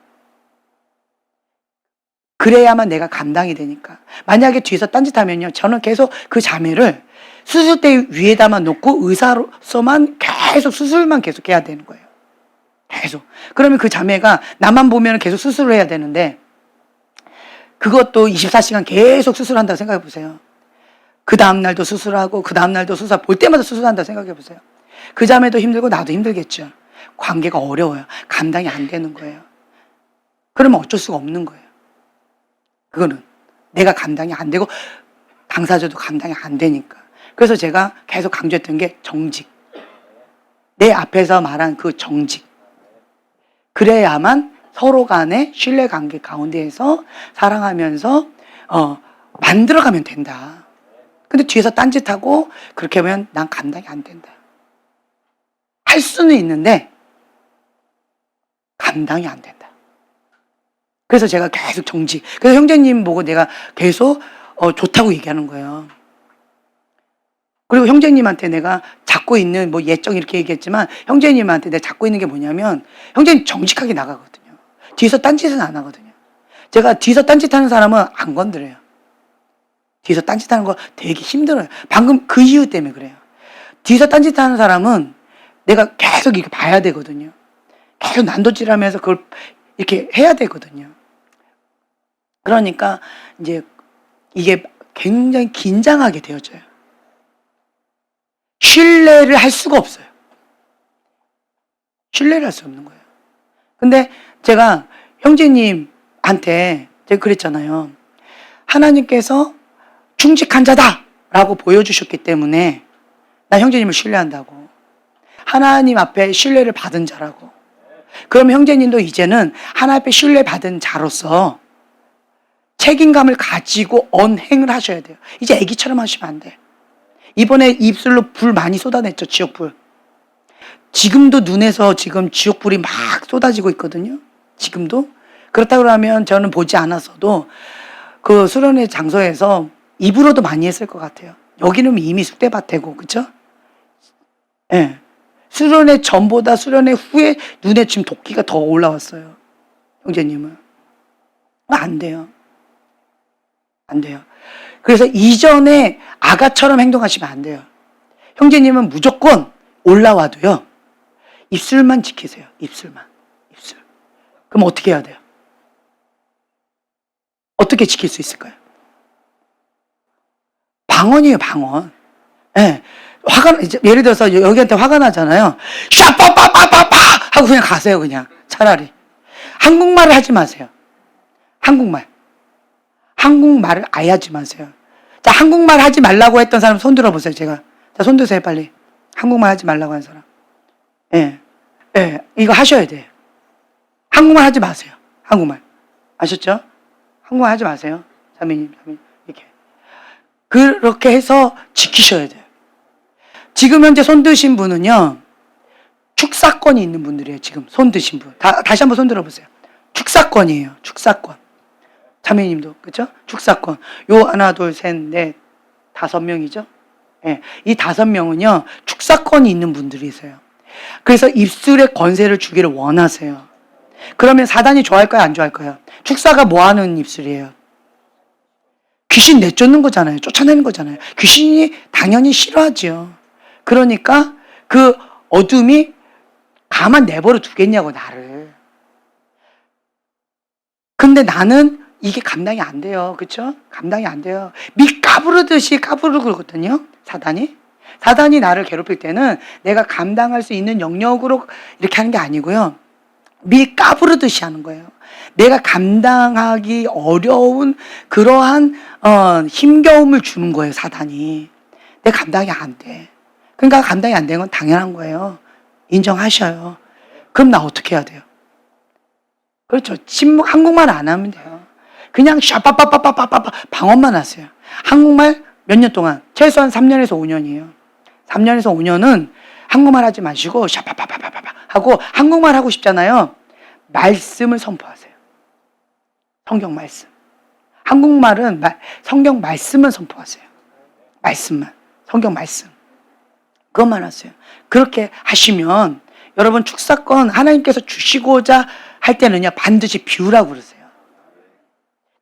그래야만 내가 감당이 되니까. 만약에 뒤에서 딴짓하면요, 저는 계속 그 자매를 수술대 위에다만 놓고 의사로서만 계속 수술만 계속 해야 되는 거예요. 계속. 그러면 그 자매가 나만 보면 계속 수술을 해야 되는데 그것도 24시간 계속 수술한다고 생각해 보세요. 그 다음날도 수술하고 그 다음날도 수술, 볼 때마다 수술한다고 생각해 보세요. 그 자매도 힘들고 나도 힘들겠죠. 관계가 어려워요. 감당이 안 되는 거예요. 그러면 어쩔 수가 없는 거예요. 그거는 내가 감당이 안 되고 당사자도 감당이 안 되니까. 그래서 제가 계속 강조했던 게 정직. 내 앞에서 말한 그 정직. 그래야만 서로 간의 신뢰관계 가운데에서 사랑하면서 만들어가면 된다. 근데 뒤에서 딴짓하고 그렇게 하면 난 감당이 안 된다. 할 수는 있는데 감당이 안 된다. 그래서 제가 계속 정직. 그래서 형제님 보고 내가 계속 좋다고 얘기하는 거예요. 그리고 형제님한테 내가 잡고 있는 뭐 예정 이렇게 얘기했지만 형제님한테 내가 잡고 있는 게 뭐냐면 형제님 정직하게 나가거든요. 뒤에서 딴짓은 안 하거든요. 제가 뒤에서 딴짓하는 사람은 안 건드려요. 뒤에서 딴짓하는 거 되게 힘들어요. 방금 그 이유 때문에 그래요. 뒤에서 딴짓하는 사람은 내가 계속 이렇게 봐야 되거든요. 계속 난도질하면서 그걸 이렇게 해야 되거든요. 그러니까 이제 이게 굉장히 긴장하게 되어져요. 신뢰를 할 수가 없어요. 신뢰를 할 수 없는 거예요. 근데 제가 형제님한테 제가 그랬잖아요. 하나님께서 충직한 자다라고 보여주셨기 때문에 나 형제님을 신뢰한다고. 하나님 앞에 신뢰를 받은 자라고. 그럼 형제님도 이제는 하나님 앞에 신뢰받은 자로서 책임감을 가지고 언행을 하셔야 돼요. 이제 애기처럼 하시면 안 돼. 이번에 입술로 불 많이 쏟아냈죠. 지옥불. 지금도 눈에서 지금 지옥불이 막 쏟아지고 있거든요. 지금도. 그렇다고 하면 저는 보지 않았어도 그 수련회 장소에서 입으로도 많이 했을 것 같아요. 여기는 이미 쑥대밭이고, 그쵸? 예. 네. 수련회 전보다 수련회 후에 눈에 지금 도끼가 더 올라왔어요. 형제님은. 안 돼요. 안 돼요. 그래서 이전에 아가처럼 행동하시면 안 돼요. 형제님은 무조건 올라와도요. 입술만 지키세요. 입술만. 입술. 그럼 어떻게 해야 돼요? 어떻게 지킬 수 있을까요? 방언이에요, 방언. 예. 네. 예를 들어서 여기한테 화가 나잖아요. 샤빠빠빠빠빠! 하고 그냥 가세요, 그냥. 차라리. 한국말을 하지 마세요. 한국말. 한국말을 아예 하지 마세요. 자, 한국말 하지 말라고 했던 사람 손 들어보세요, 제가. 자, 손 드세요, 빨리. 한국말 하지 말라고 한 사람. 예. 예. 이거 하셔야 돼요. 한국말 하지 마세요. 한국말. 아셨죠? 한국말 하지 마세요. 자매님. 이렇게. 그렇게 해서 지키셔야 돼요. 지금 현재 손 드신 분은요, 축사권이 있는 분들이에요, 지금. 손 드신 분. 다시 한번 손 들어보세요. 축사권이에요, 축사권. 자매님도, 그죠? 축사권. 요 하나, 둘, 셋, 넷, 5명이죠? 예. 이 5명은요, 축사권이 있는 분들이세요. 그래서 입술에 권세를 주기를 원하세요. 그러면 사단이 좋아할까요? 안 좋아할까요? 축사가 뭐 하는 입술이에요? 귀신 내쫓는 거잖아요. 쫓아내는 거잖아요. 귀신이 당연히 싫어하죠. 그러니까 그 어둠이 가만 내버려 두겠냐고, 나를. 근데 나는 이게 감당이 안 돼요. 그쵸? 감당이 안 돼요. 밑 까부르듯이 까부르거든요. 사단이. 사단이 나를 괴롭힐 때는 내가 감당할 수 있는 영역으로 이렇게 하는 게 아니고요. 밑 까부르듯이 하는 거예요. 내가 감당하기 어려운 그러한 힘겨움을 주는 거예요, 사단이. 내 감당이 안 돼. 그러니까 감당이 안 되는 건 당연한 거예요. 인정하셔요. 그럼 나 어떻게 해야 돼요? 그렇죠. 한국말 안 하면 돼요. 그냥 샤빠빠빠빠빠빠 방언만 하세요. 한국말 몇 년 동안, 최소한 3년에서 5년이에요. 3년에서 5년은 한국말 하지 마시고 샤빠빠빠빠빠 하고, 한국말 하고 싶잖아요. 말씀을 선포하세요. 성경 말씀. 한국말은 성경 말씀을 선포하세요. 말씀만. 성경 말씀. 그것만 하세요. 그렇게 하시면 여러분 축사권 하나님께서 주시고자 할 때는요, 반드시 비우라고 그러세요.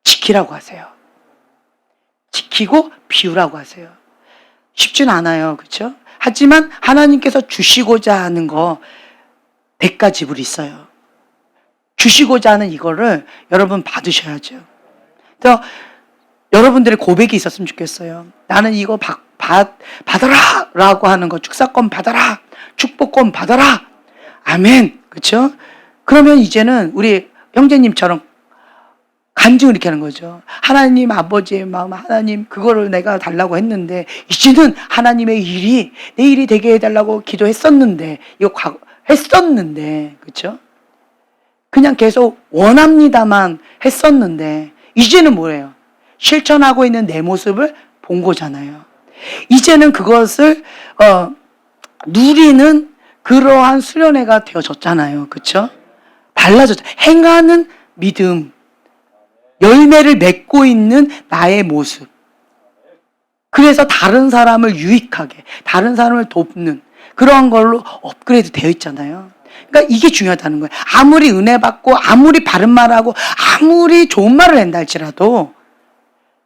지키라고 하세요. 지키고 비우라고 하세요. 쉽진 않아요. 그렇죠? 하지만 하나님께서 주시고자 하는 거 대가 지불이 있어요. 주시고자 하는 이거를 여러분 받으셔야죠. 그래서 여러분들의 고백이 있었으면 좋겠어요. 나는 이거 받아라! 라고 하는 거, 축사권 받아라! 축복권 받아라! 아멘! 그쵸? 그러면 이제는 우리 형제님처럼 간증을 이렇게 하는 거죠. 하나님 아버지의 마음, 하나님 그거를 내가 달라고 했는데 이제는 하나님의 일이 내 일이 되게 해달라고 기도했었는데 이거 했었는데 그렇죠? 그냥 계속 원합니다만 했었는데 이제는 뭐예요? 실천하고 있는 내 모습을 본 거잖아요. 이제는 그것을 누리는 그러한 수련회가 되어졌잖아요. 그렇죠? 달라졌죠. 행하는 믿음, 열매를 맺고 있는 나의 모습. 그래서 다른 사람을 유익하게, 다른 사람을 돕는 그러한 걸로 업그레이드 되어 있잖아요. 그러니까 이게 중요하다는 거예요. 아무리 은혜 받고, 아무리 바른 말하고, 아무리 좋은 말을 한다 할지라도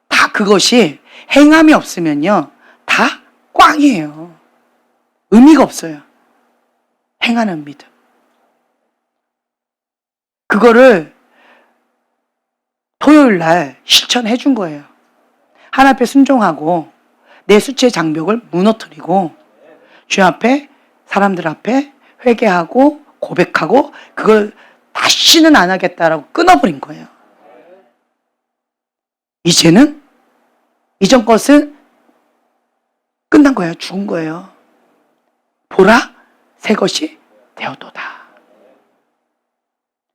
다 그것이 행함이 없으면요, 다 꽝이에요. 의미가 없어요. 행하는 믿음. 그거를 토요일 날 실천해 준 거예요. 하나님 앞에 순종하고 내 수치의 장벽을 무너뜨리고 주님 앞에 사람들 앞에 회개하고 고백하고 그걸 다시는 안 하겠다라고 끊어버린 거예요. 이제는 이전 것은 끝난 거예요. 죽은 거예요. 보라, 새 것이 되었도다.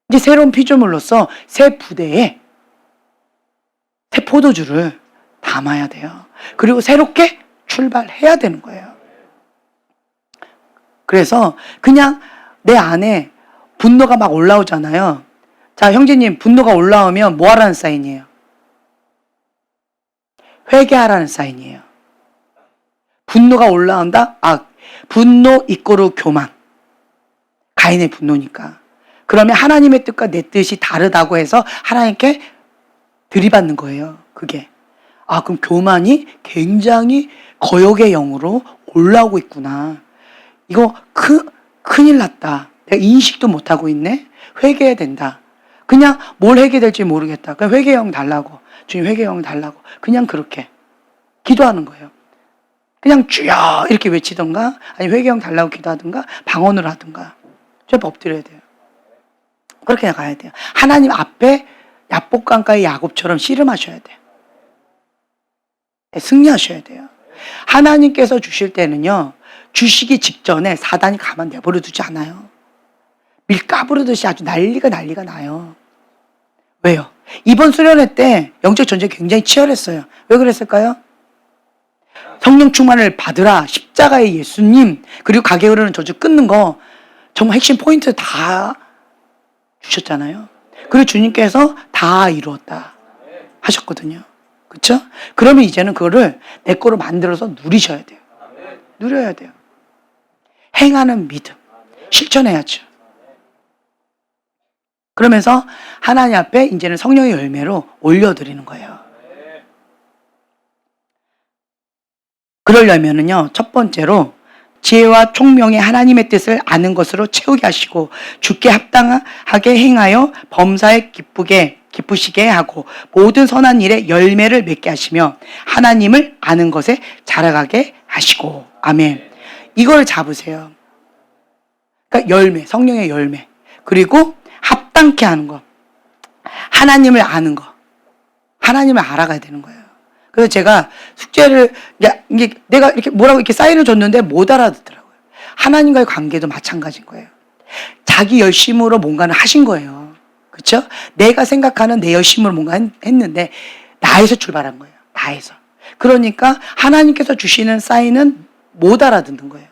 이제 새로운 피조물로서 새 부대에 새 포도주를 담아야 돼요. 그리고 새롭게 출발해야 되는 거예요. 그래서 그냥 내 안에 분노가 막 올라오잖아요. 자, 형제님, 분노가 올라오면 뭐 하라는 사인이에요? 회개하라는 사인이에요. 분노가 올라온다? 분노 이꼬르 교만. 가인의 분노니까. 그러면 하나님의 뜻과 내 뜻이 다르다고 해서 하나님께 들이받는 거예요. 그게. 그럼 교만이 굉장히 거역의 영으로 올라오고 있구나. 이거 큰일 났다. 내가 인식도 못하고 있네. 회개해야 된다. 그냥 뭘 회개될지 모르겠다. 그냥 회개영 달라고. 주님 회개영 달라고. 그냥 그렇게 기도하는 거예요. 그냥 주여 이렇게 외치던가 아니 회개영 달라고 기도하든가 방언을 하든가 좀 엎드려야 돼요. 그렇게 나가야 돼요. 하나님 앞에 야복강가의 야곱처럼 씨름하셔야 돼요. 승리하셔야 돼요. 하나님께서 주실 때는요, 주시기 직전에 사단이 가만 내버려 두지 않아요. 밀 까부르듯이 아주 난리가 나요. 왜요? 이번 수련회 때 영적 전쟁이 굉장히 치열했어요. 왜 그랬을까요? 성령 충만을 받으라, 십자가의 예수님, 그리고 가게 흐르는 저주 끊는 거 정말 핵심 포인트 다 주셨잖아요. 그리고 주님께서 다 이루었다 하셨거든요. 그렇죠? 그러면 이제는 그거를 내 거로 만들어서 누리셔야 돼요. 누려야 돼요. 행하는 믿음. 실천해야죠. 그러면서 하나님 앞에 이제는 성령의 열매로 올려드리는 거예요. 그러려면은요, 첫 번째로 지혜와 총명의 하나님의 뜻을 아는 것으로 채우게 하시고 주께 합당하게 행하여 범사에 기쁘시게 하고 모든 선한 일에 열매를 맺게 하시며 하나님을 아는 것에 자라가게 하시고. 아멘. 이걸 잡으세요. 그러니까 열매, 성령의 열매. 그리고 합당케 하는 거. 하나님을 아는 거. 하나님을 알아가야 되는 거예요. 그래서 제가 숙제를 이게 내가 이렇게 뭐라고 이렇게 사인을 줬는데 못 알아듣더라고요. 하나님과의 관계도 마찬가지인 거예요. 자기 열심으로 뭔가를 하신 거예요. 그렇죠? 내가 생각하는 내 열심으로 뭔가 했는데 나에서 출발한 거예요. 나에서. 그러니까 하나님께서 주시는 사인은 못 알아듣는 거예요.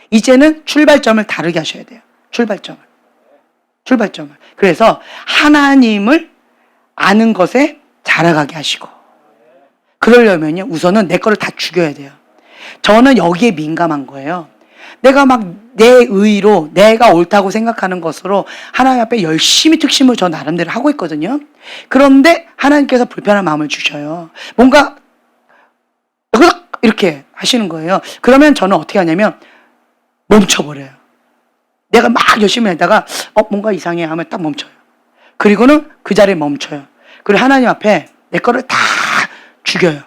이제는 출발점을 다르게 하셔야 돼요. 출발점을. 그래서 하나님을 아는 것에 자라가게 하시고 그러려면요, 우선은 내 거를 다 죽여야 돼요. 저는 여기에 민감한 거예요. 내가 막 내 의로 내가 옳다고 생각하는 것으로 하나님 앞에 열심히 특심을 저 나름대로 하고 있거든요. 그런데 하나님께서 불편한 마음을 주셔요. 뭔가 이렇게 하시는 거예요. 그러면 저는 어떻게 하냐면 멈춰버려요. 내가 막 열심히 하다가 뭔가 이상해 하면 딱 멈춰요. 그리고는 그 자리에 멈춰요. 그리고 하나님 앞에 내 거를 다 죽여요.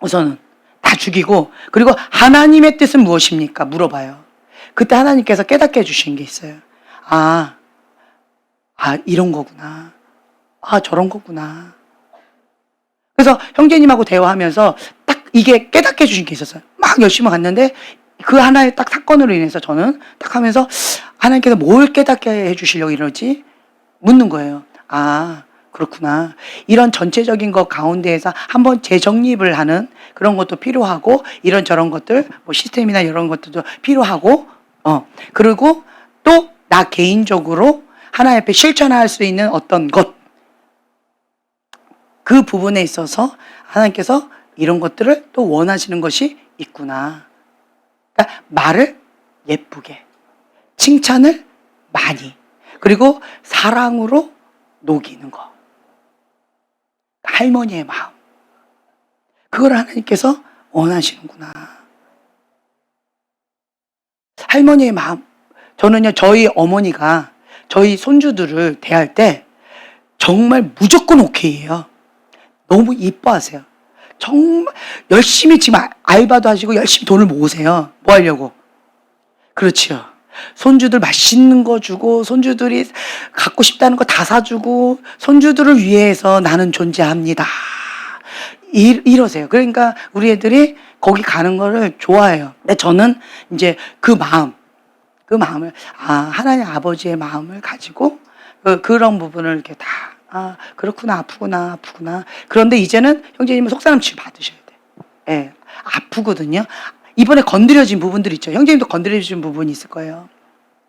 우선은 다 죽이고, 그리고 하나님의 뜻은 무엇입니까? 물어봐요. 그때 하나님께서 깨닫게 해주신 게 있어요. 이런 거구나. 저런 거구나. 그래서 형제님하고 대화하면서 딱 이게 깨닫게 해주신 게 있었어요. 막 열심히 갔는데 그 하나의 딱 사건으로 인해서 저는 딱 하면서 하나님께서 뭘 깨닫게 해주시려고 이러지? 묻는 거예요. 그렇구나. 이런 전체적인 것 가운데에서 한번 재정립을 하는 그런 것도 필요하고, 이런저런 것들, 뭐 시스템이나 이런 것들도 필요하고, 그리고 또 나 개인적으로 하나님 앞에 실천할 수 있는 어떤 것, 그 부분에 있어서 하나님께서 이런 것들을 또 원하시는 것이 있구나. 그러니까 말을 예쁘게, 칭찬을 많이, 그리고 사랑으로 녹이는 거. 할머니의 마음. 그걸 하나님께서 원하시는구나. 할머니의 마음. 저는요, 저희 어머니가 저희 손주들을 대할 때 정말 무조건 오케이예요. 너무 이뻐하세요. 정말 열심히 지금 알바도 하시고 열심히 돈을 모으세요. 뭐 하려고? 그렇지요. 손주들 맛있는 거 주고, 손주들이 갖고 싶다는 거 다 사주고, 손주들을 위해서 나는 존재합니다. 이러세요. 그러니까 우리 애들이 거기 가는 거를 좋아해요. 근데 저는 이제 그 마음을, 하나님 아버지의 마음을 가지고 그런 부분을 이렇게 다, 그렇구나, 아프구나. 그런데 이제는 형제님은 속사람 치유 받으셔야 돼요. 예, 아프거든요. 이번에 건드려진 부분들 있죠. 형제님도 건드려진 부분이 있을 거예요.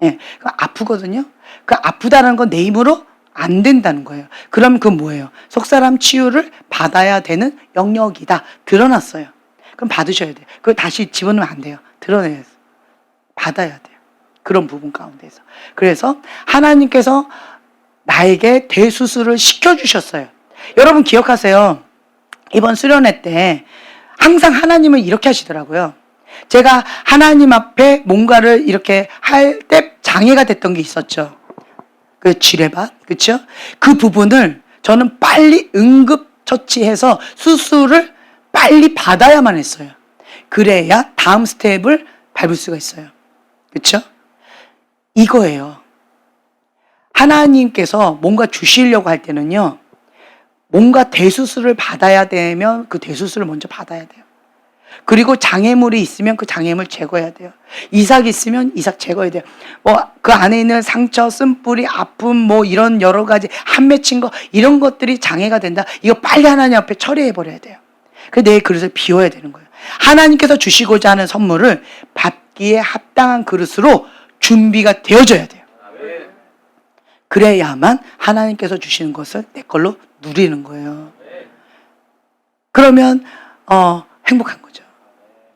예, 아프거든요. 그 아프다는 건 내 힘으로 안 된다는 거예요. 그럼 그건 뭐예요? 속사람 치유를 받아야 되는 영역이다. 드러났어요. 그럼 받으셔야 돼요. 그걸 다시 집어넣으면 안 돼요. 드러내야 돼요. 받아야 돼요. 그런 부분 가운데서. 그래서 하나님께서 나에게 대수술을 시켜주셨어요. 여러분 기억하세요. 이번 수련회 때 항상 하나님은 이렇게 하시더라고요. 제가 하나님 앞에 뭔가를 이렇게 할 때 장애가 됐던 게 있었죠. 그 지뢰밭, 그렇죠? 그 부분을 저는 빨리 응급처치해서 수술을 빨리 받아야만 했어요. 그래야 다음 스텝을 밟을 수가 있어요. 그렇죠? 이거예요. 하나님께서 뭔가 주시려고 할 때는요, 뭔가 대수술을 받아야 되면 그 대수술을 먼저 받아야 돼요. 그리고 장애물이 있으면 그 장애물 제거해야 돼요. 이삭이 있으면 이삭 제거해야 돼요. 그 안에 있는 상처, 쓴뿌리, 아픔, 이런 여러 가지 한 맺힌 거, 이런 것들이 장애가 된다. 이거 빨리 하나님 앞에 처리해 버려야 돼요. 그래서 내 그릇을 비워야 되는 거예요. 하나님께서 주시고자 하는 선물을 받기에 합당한 그릇으로 준비가 되어져야 돼요. 그래야만 하나님께서 주시는 것을 내 걸로 누리는 거예요. 그러면 행복한 거죠.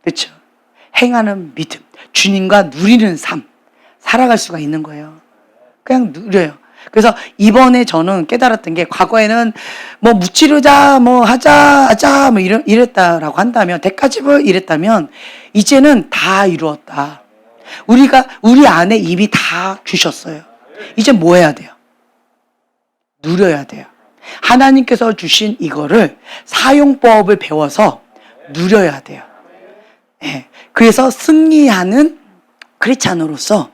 그렇죠? 행하는 믿음, 주님과 누리는 삶, 살아갈 수가 있는 거예요. 그냥 누려요. 그래서 이번에 저는 깨달았던 게, 과거에는 무찌르자, 하자, 이랬다라고 한다면, 대가집을 이랬다면, 이제는 다 이루었다. 우리 안에 이미 다 주셨어요. 이제 뭐 해야 돼요? 누려야 돼요. 하나님께서 주신 이거를 사용법을 배워서 누려야 돼요. 네. 그래서 승리하는 크리스찬으로서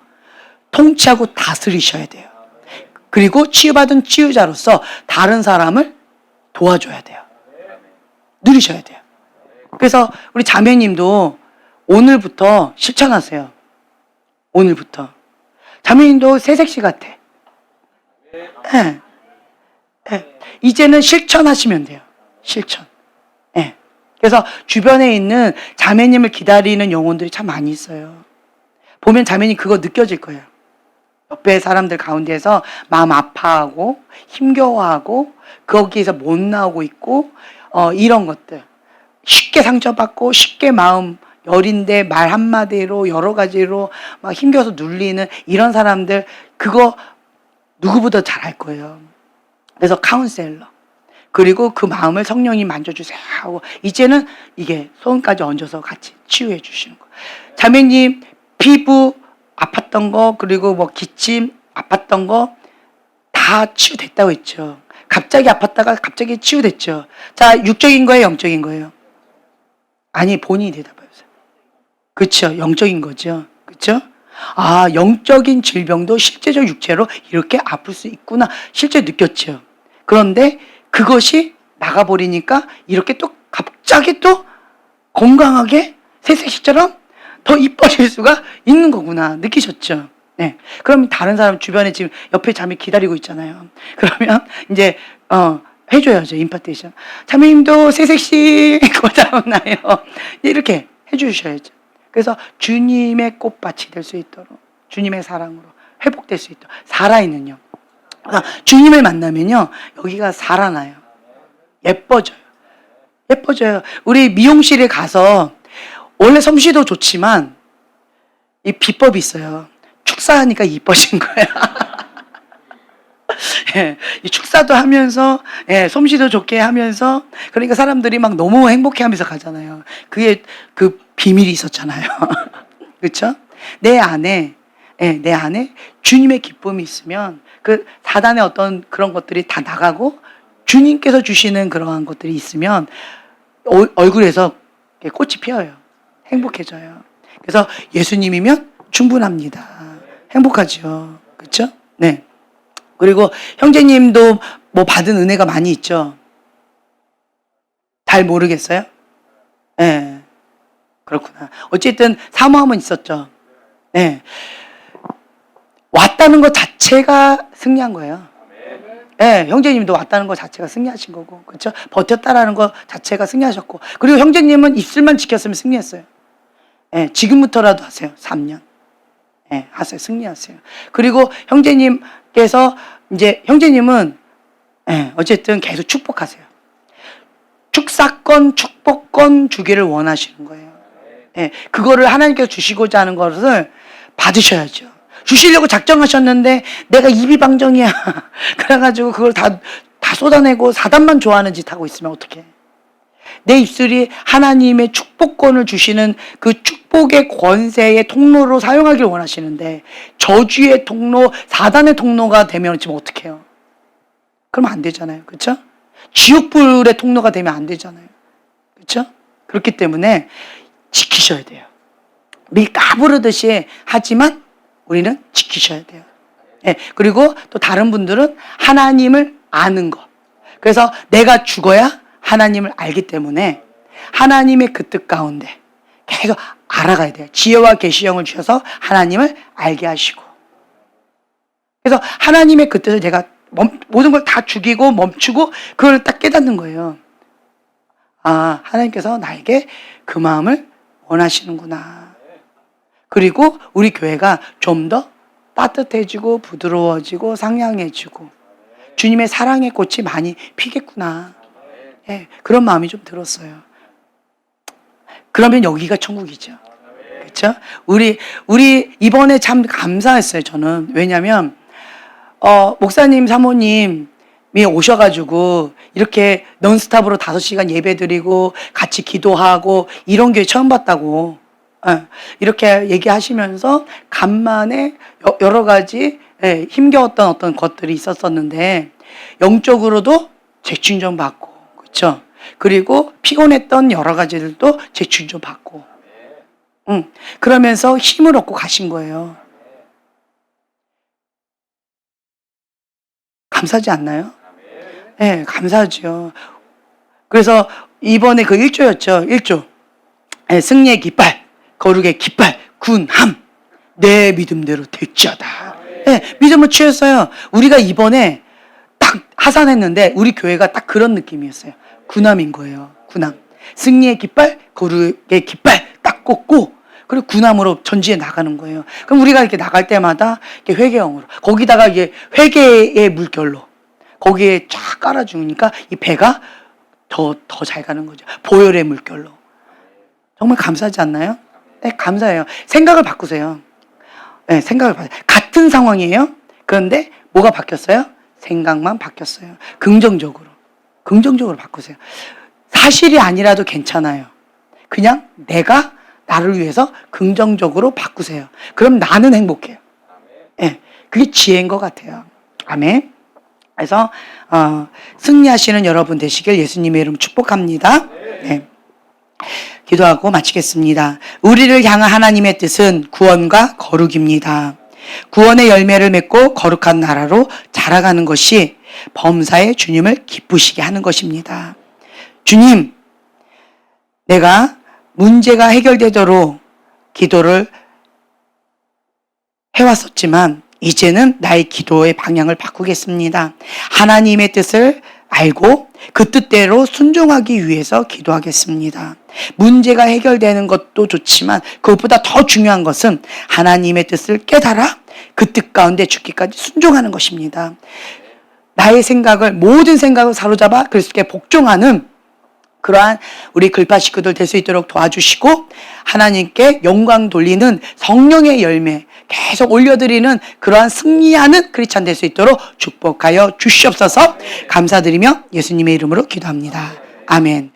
통치하고 다스리셔야 돼요. 그리고 치유받은 치유자로서 다른 사람을 도와줘야 돼요. 누리셔야 돼요. 그래서 우리 자매님도 오늘부터 실천하세요. 오늘부터. 자매님도 새색시 같아. 네. 네. 이제는 실천하시면 돼요. 실천. 네. 그래서 주변에 있는 자매님을 기다리는 영혼들이 참 많이 있어요. 보면 자매님 그거 느껴질 거예요. 옆에 사람들 가운데서 마음 아파하고 힘겨워하고 거기에서 못 나오고 있고 이런 것들. 쉽게 상처받고 쉽게 마음 여린데 말 한마디로 여러 가지로 막 힘겨워서 눌리는 이런 사람들, 그거 누구보다 잘 알 거예요. 그래서 카운셀러, 그리고 그 마음을 성령이 만져주세요 하고, 이제는 이게 손까지 얹어서 같이 치유해 주시는 거예요. 자매님 피부 아팠던 아팠던 거, 그리고 뭐 기침 아팠던 거 다 치유됐다고 했죠. 갑자기 아팠다가 갑자기 치유됐죠. 자, 육적인 거예요, 영적인 거예요? 아니, 본인이 대답해보세요. 그렇죠, 영적인 거죠. 그렇죠? 아, 영적인 질병도 실제적 육체로 이렇게 아플 수 있구나 실제 느꼈죠. 그런데 그것이 나가버리니까 이렇게 또 갑자기 또 건강하게 새색시처럼 더 이뻐질 수가 있는 거구나 느끼셨죠. 네. 그럼 다른 사람 주변에 지금 옆에 자매 기다리고 있잖아요. 그러면 이제 해줘야죠. 임파테이션. 자매님도 새색시 고장나요. 이렇게 해주셔야죠. 그래서 주님의 꽃밭이 될 수 있도록, 주님의 사랑으로 회복될 수 있도록, 살아있는요. 주님을 만나면요, 여기가 살아나요. 예뻐져요. 예뻐져요. 우리 미용실에 가서 원래 솜씨도 좋지만 이 비법이 있어요. 축사하니까 이뻐진 거야. 예, 이 축사도 하면서, 예, 솜씨도 좋게 하면서, 그러니까 사람들이 막 너무 행복해 하면서 가잖아요. 그게 그 비밀이 있었잖아요. 그렇죠? 내 안에, 예, 내 안에 주님의 기쁨이 있으면 그 사단의 어떤 그런 것들이 다 나가고 주님께서 주시는 그러한 것들이 있으면 얼굴에서 꽃이 피어요. 행복해져요. 그래서 예수님이면 충분합니다. 행복하죠. 그렇죠? 네. 그리고 형제님도 뭐 받은 은혜가 많이 있죠. 잘 모르겠어요? 네. 그렇구나. 어쨌든 사모함은 있었죠. 네. 왔다는 것 자체가 승리한 거예요. 네, 형제님도 왔다는 것 자체가 승리하신 거고, 그렇죠? 버텼다라는 것 자체가 승리하셨고, 그리고 형제님은 입술만 지켰으면 승리했어요. 네, 지금부터라도 하세요. 3년. 네, 하세요. 승리하세요. 그리고 형제님께서 이제 형제님은 네, 어쨌든 계속 축복하세요. 축사권, 축복권 주기를 원하시는 거예요. 네, 그거를 하나님께서 주시고자 하는 것을 받으셔야죠. 주시려고 작정하셨는데 내가 입이 방정이야. 그래가지고 그걸 다 쏟아내고 사단만 좋아하는 짓 하고 있으면 어떡해. 내 입술이 하나님의 축복권을 주시는 그 축복의 권세의 통로로 사용하길 원하시는데 저주의 통로, 사단의 통로가 되면 지금 어떡해요? 그러면 안 되잖아요. 그렇죠? 지옥불의 통로가 되면 안 되잖아요. 그렇죠? 그렇기 때문에 지키셔야 돼요. 밀 까부르듯이 하지만 우리는 지키셔야 돼요. 네, 그리고 또 다른 분들은 하나님을 아는 것. 그래서 내가 죽어야 하나님을 알기 때문에 하나님의 그 뜻 가운데 계속 알아가야 돼요. 지혜와 계시형을 주셔서 하나님을 알게 하시고. 그래서 하나님의 그 뜻을 제가 모든 걸 다 죽이고 멈추고 그걸 딱 깨닫는 거예요. 아, 하나님께서 나에게 그 마음을 원하시는구나. 그리고 우리 교회가 좀 더 따뜻해지고 부드러워지고 상냥해지고 주님의 사랑의 꽃이 많이 피겠구나. 예, 그런 마음이 좀 들었어요. 그러면 여기가 천국이죠. 그렇죠? 우리 이번에 참 감사했어요. 저는 왜냐하면 목사님 사모님이 오셔가지고 이렇게 넌스탑으로 5시간 예배드리고 같이 기도하고 이런 교회 처음 봤다고. 이렇게 얘기하시면서 간만에 여러 가지 힘겨웠던 어떤 것들이 있었었는데 영적으로도 재충전 받고, 그렇죠? 그리고 피곤했던 여러 가지들도 재충전 받고, 그러면서 힘을 얻고 가신 거예요. 감사하지 않나요? 네, 감사하죠. 그래서 이번에 그 1조였죠. 1조. 네, 승리의 깃발. 거룩의 깃발, 군함, 내 믿음대로 될지어다. 네, 믿음을 취했어요. 우리가 이번에 딱 하산했는데 우리 교회가 딱 그런 느낌이었어요. 군함인 거예요. 군함. 승리의 깃발, 거룩의 깃발 딱 꽂고 그리고 군함으로 전지에 나가는 거예요. 그럼 우리가 이렇게 나갈 때마다 이렇게 회개형으로 거기다가 이게 회개의 물결로 거기에 쫙 깔아주니까 이 배가 더 잘 가는 거죠. 보혈의 물결로. 정말 감사하지 않나요? 네, 감사해요. 생각을 바꾸세요. 네, 생각을 바꾸세요. 같은 상황이에요. 그런데 뭐가 바뀌었어요? 생각만 바뀌었어요. 긍정적으로 바꾸세요. 사실이 아니라도 괜찮아요. 그냥 내가 나를 위해서 긍정적으로 바꾸세요. 그럼 나는 행복해요. 예, 그게 지혜인 것 같아요. 아멘. 그래서 승리하시는 여러분 되시길 예수님의 이름 축복합니다. 네. 기도하고 마치겠습니다. 우리를 향한 하나님의 뜻은 구원과 거룩입니다. 구원의 열매를 맺고 거룩한 나라로 자라가는 것이 범사의 주님을 기쁘시게 하는 것입니다. 주님, 내가 문제가 해결되도록 기도를 해왔었지만 이제는 나의 기도의 방향을 바꾸겠습니다. 하나님의 뜻을 알고 그 뜻대로 순종하기 위해서 기도하겠습니다. 문제가 해결되는 것도 좋지만 그것보다 더 중요한 것은 하나님의 뜻을 깨달아 그 뜻 가운데 죽기까지 순종하는 것입니다. 나의 생각을, 모든 생각을 사로잡아 그리스도께 복종하는 그러한 우리 글파 식구들 될 수 있도록 도와주시고 하나님께 영광 돌리는 성령의 열매 계속 올려드리는 그러한 승리하는 크리스찬 될 수 있도록 축복하여 주시옵소서. 감사드리며 예수님의 이름으로 기도합니다. 아멘.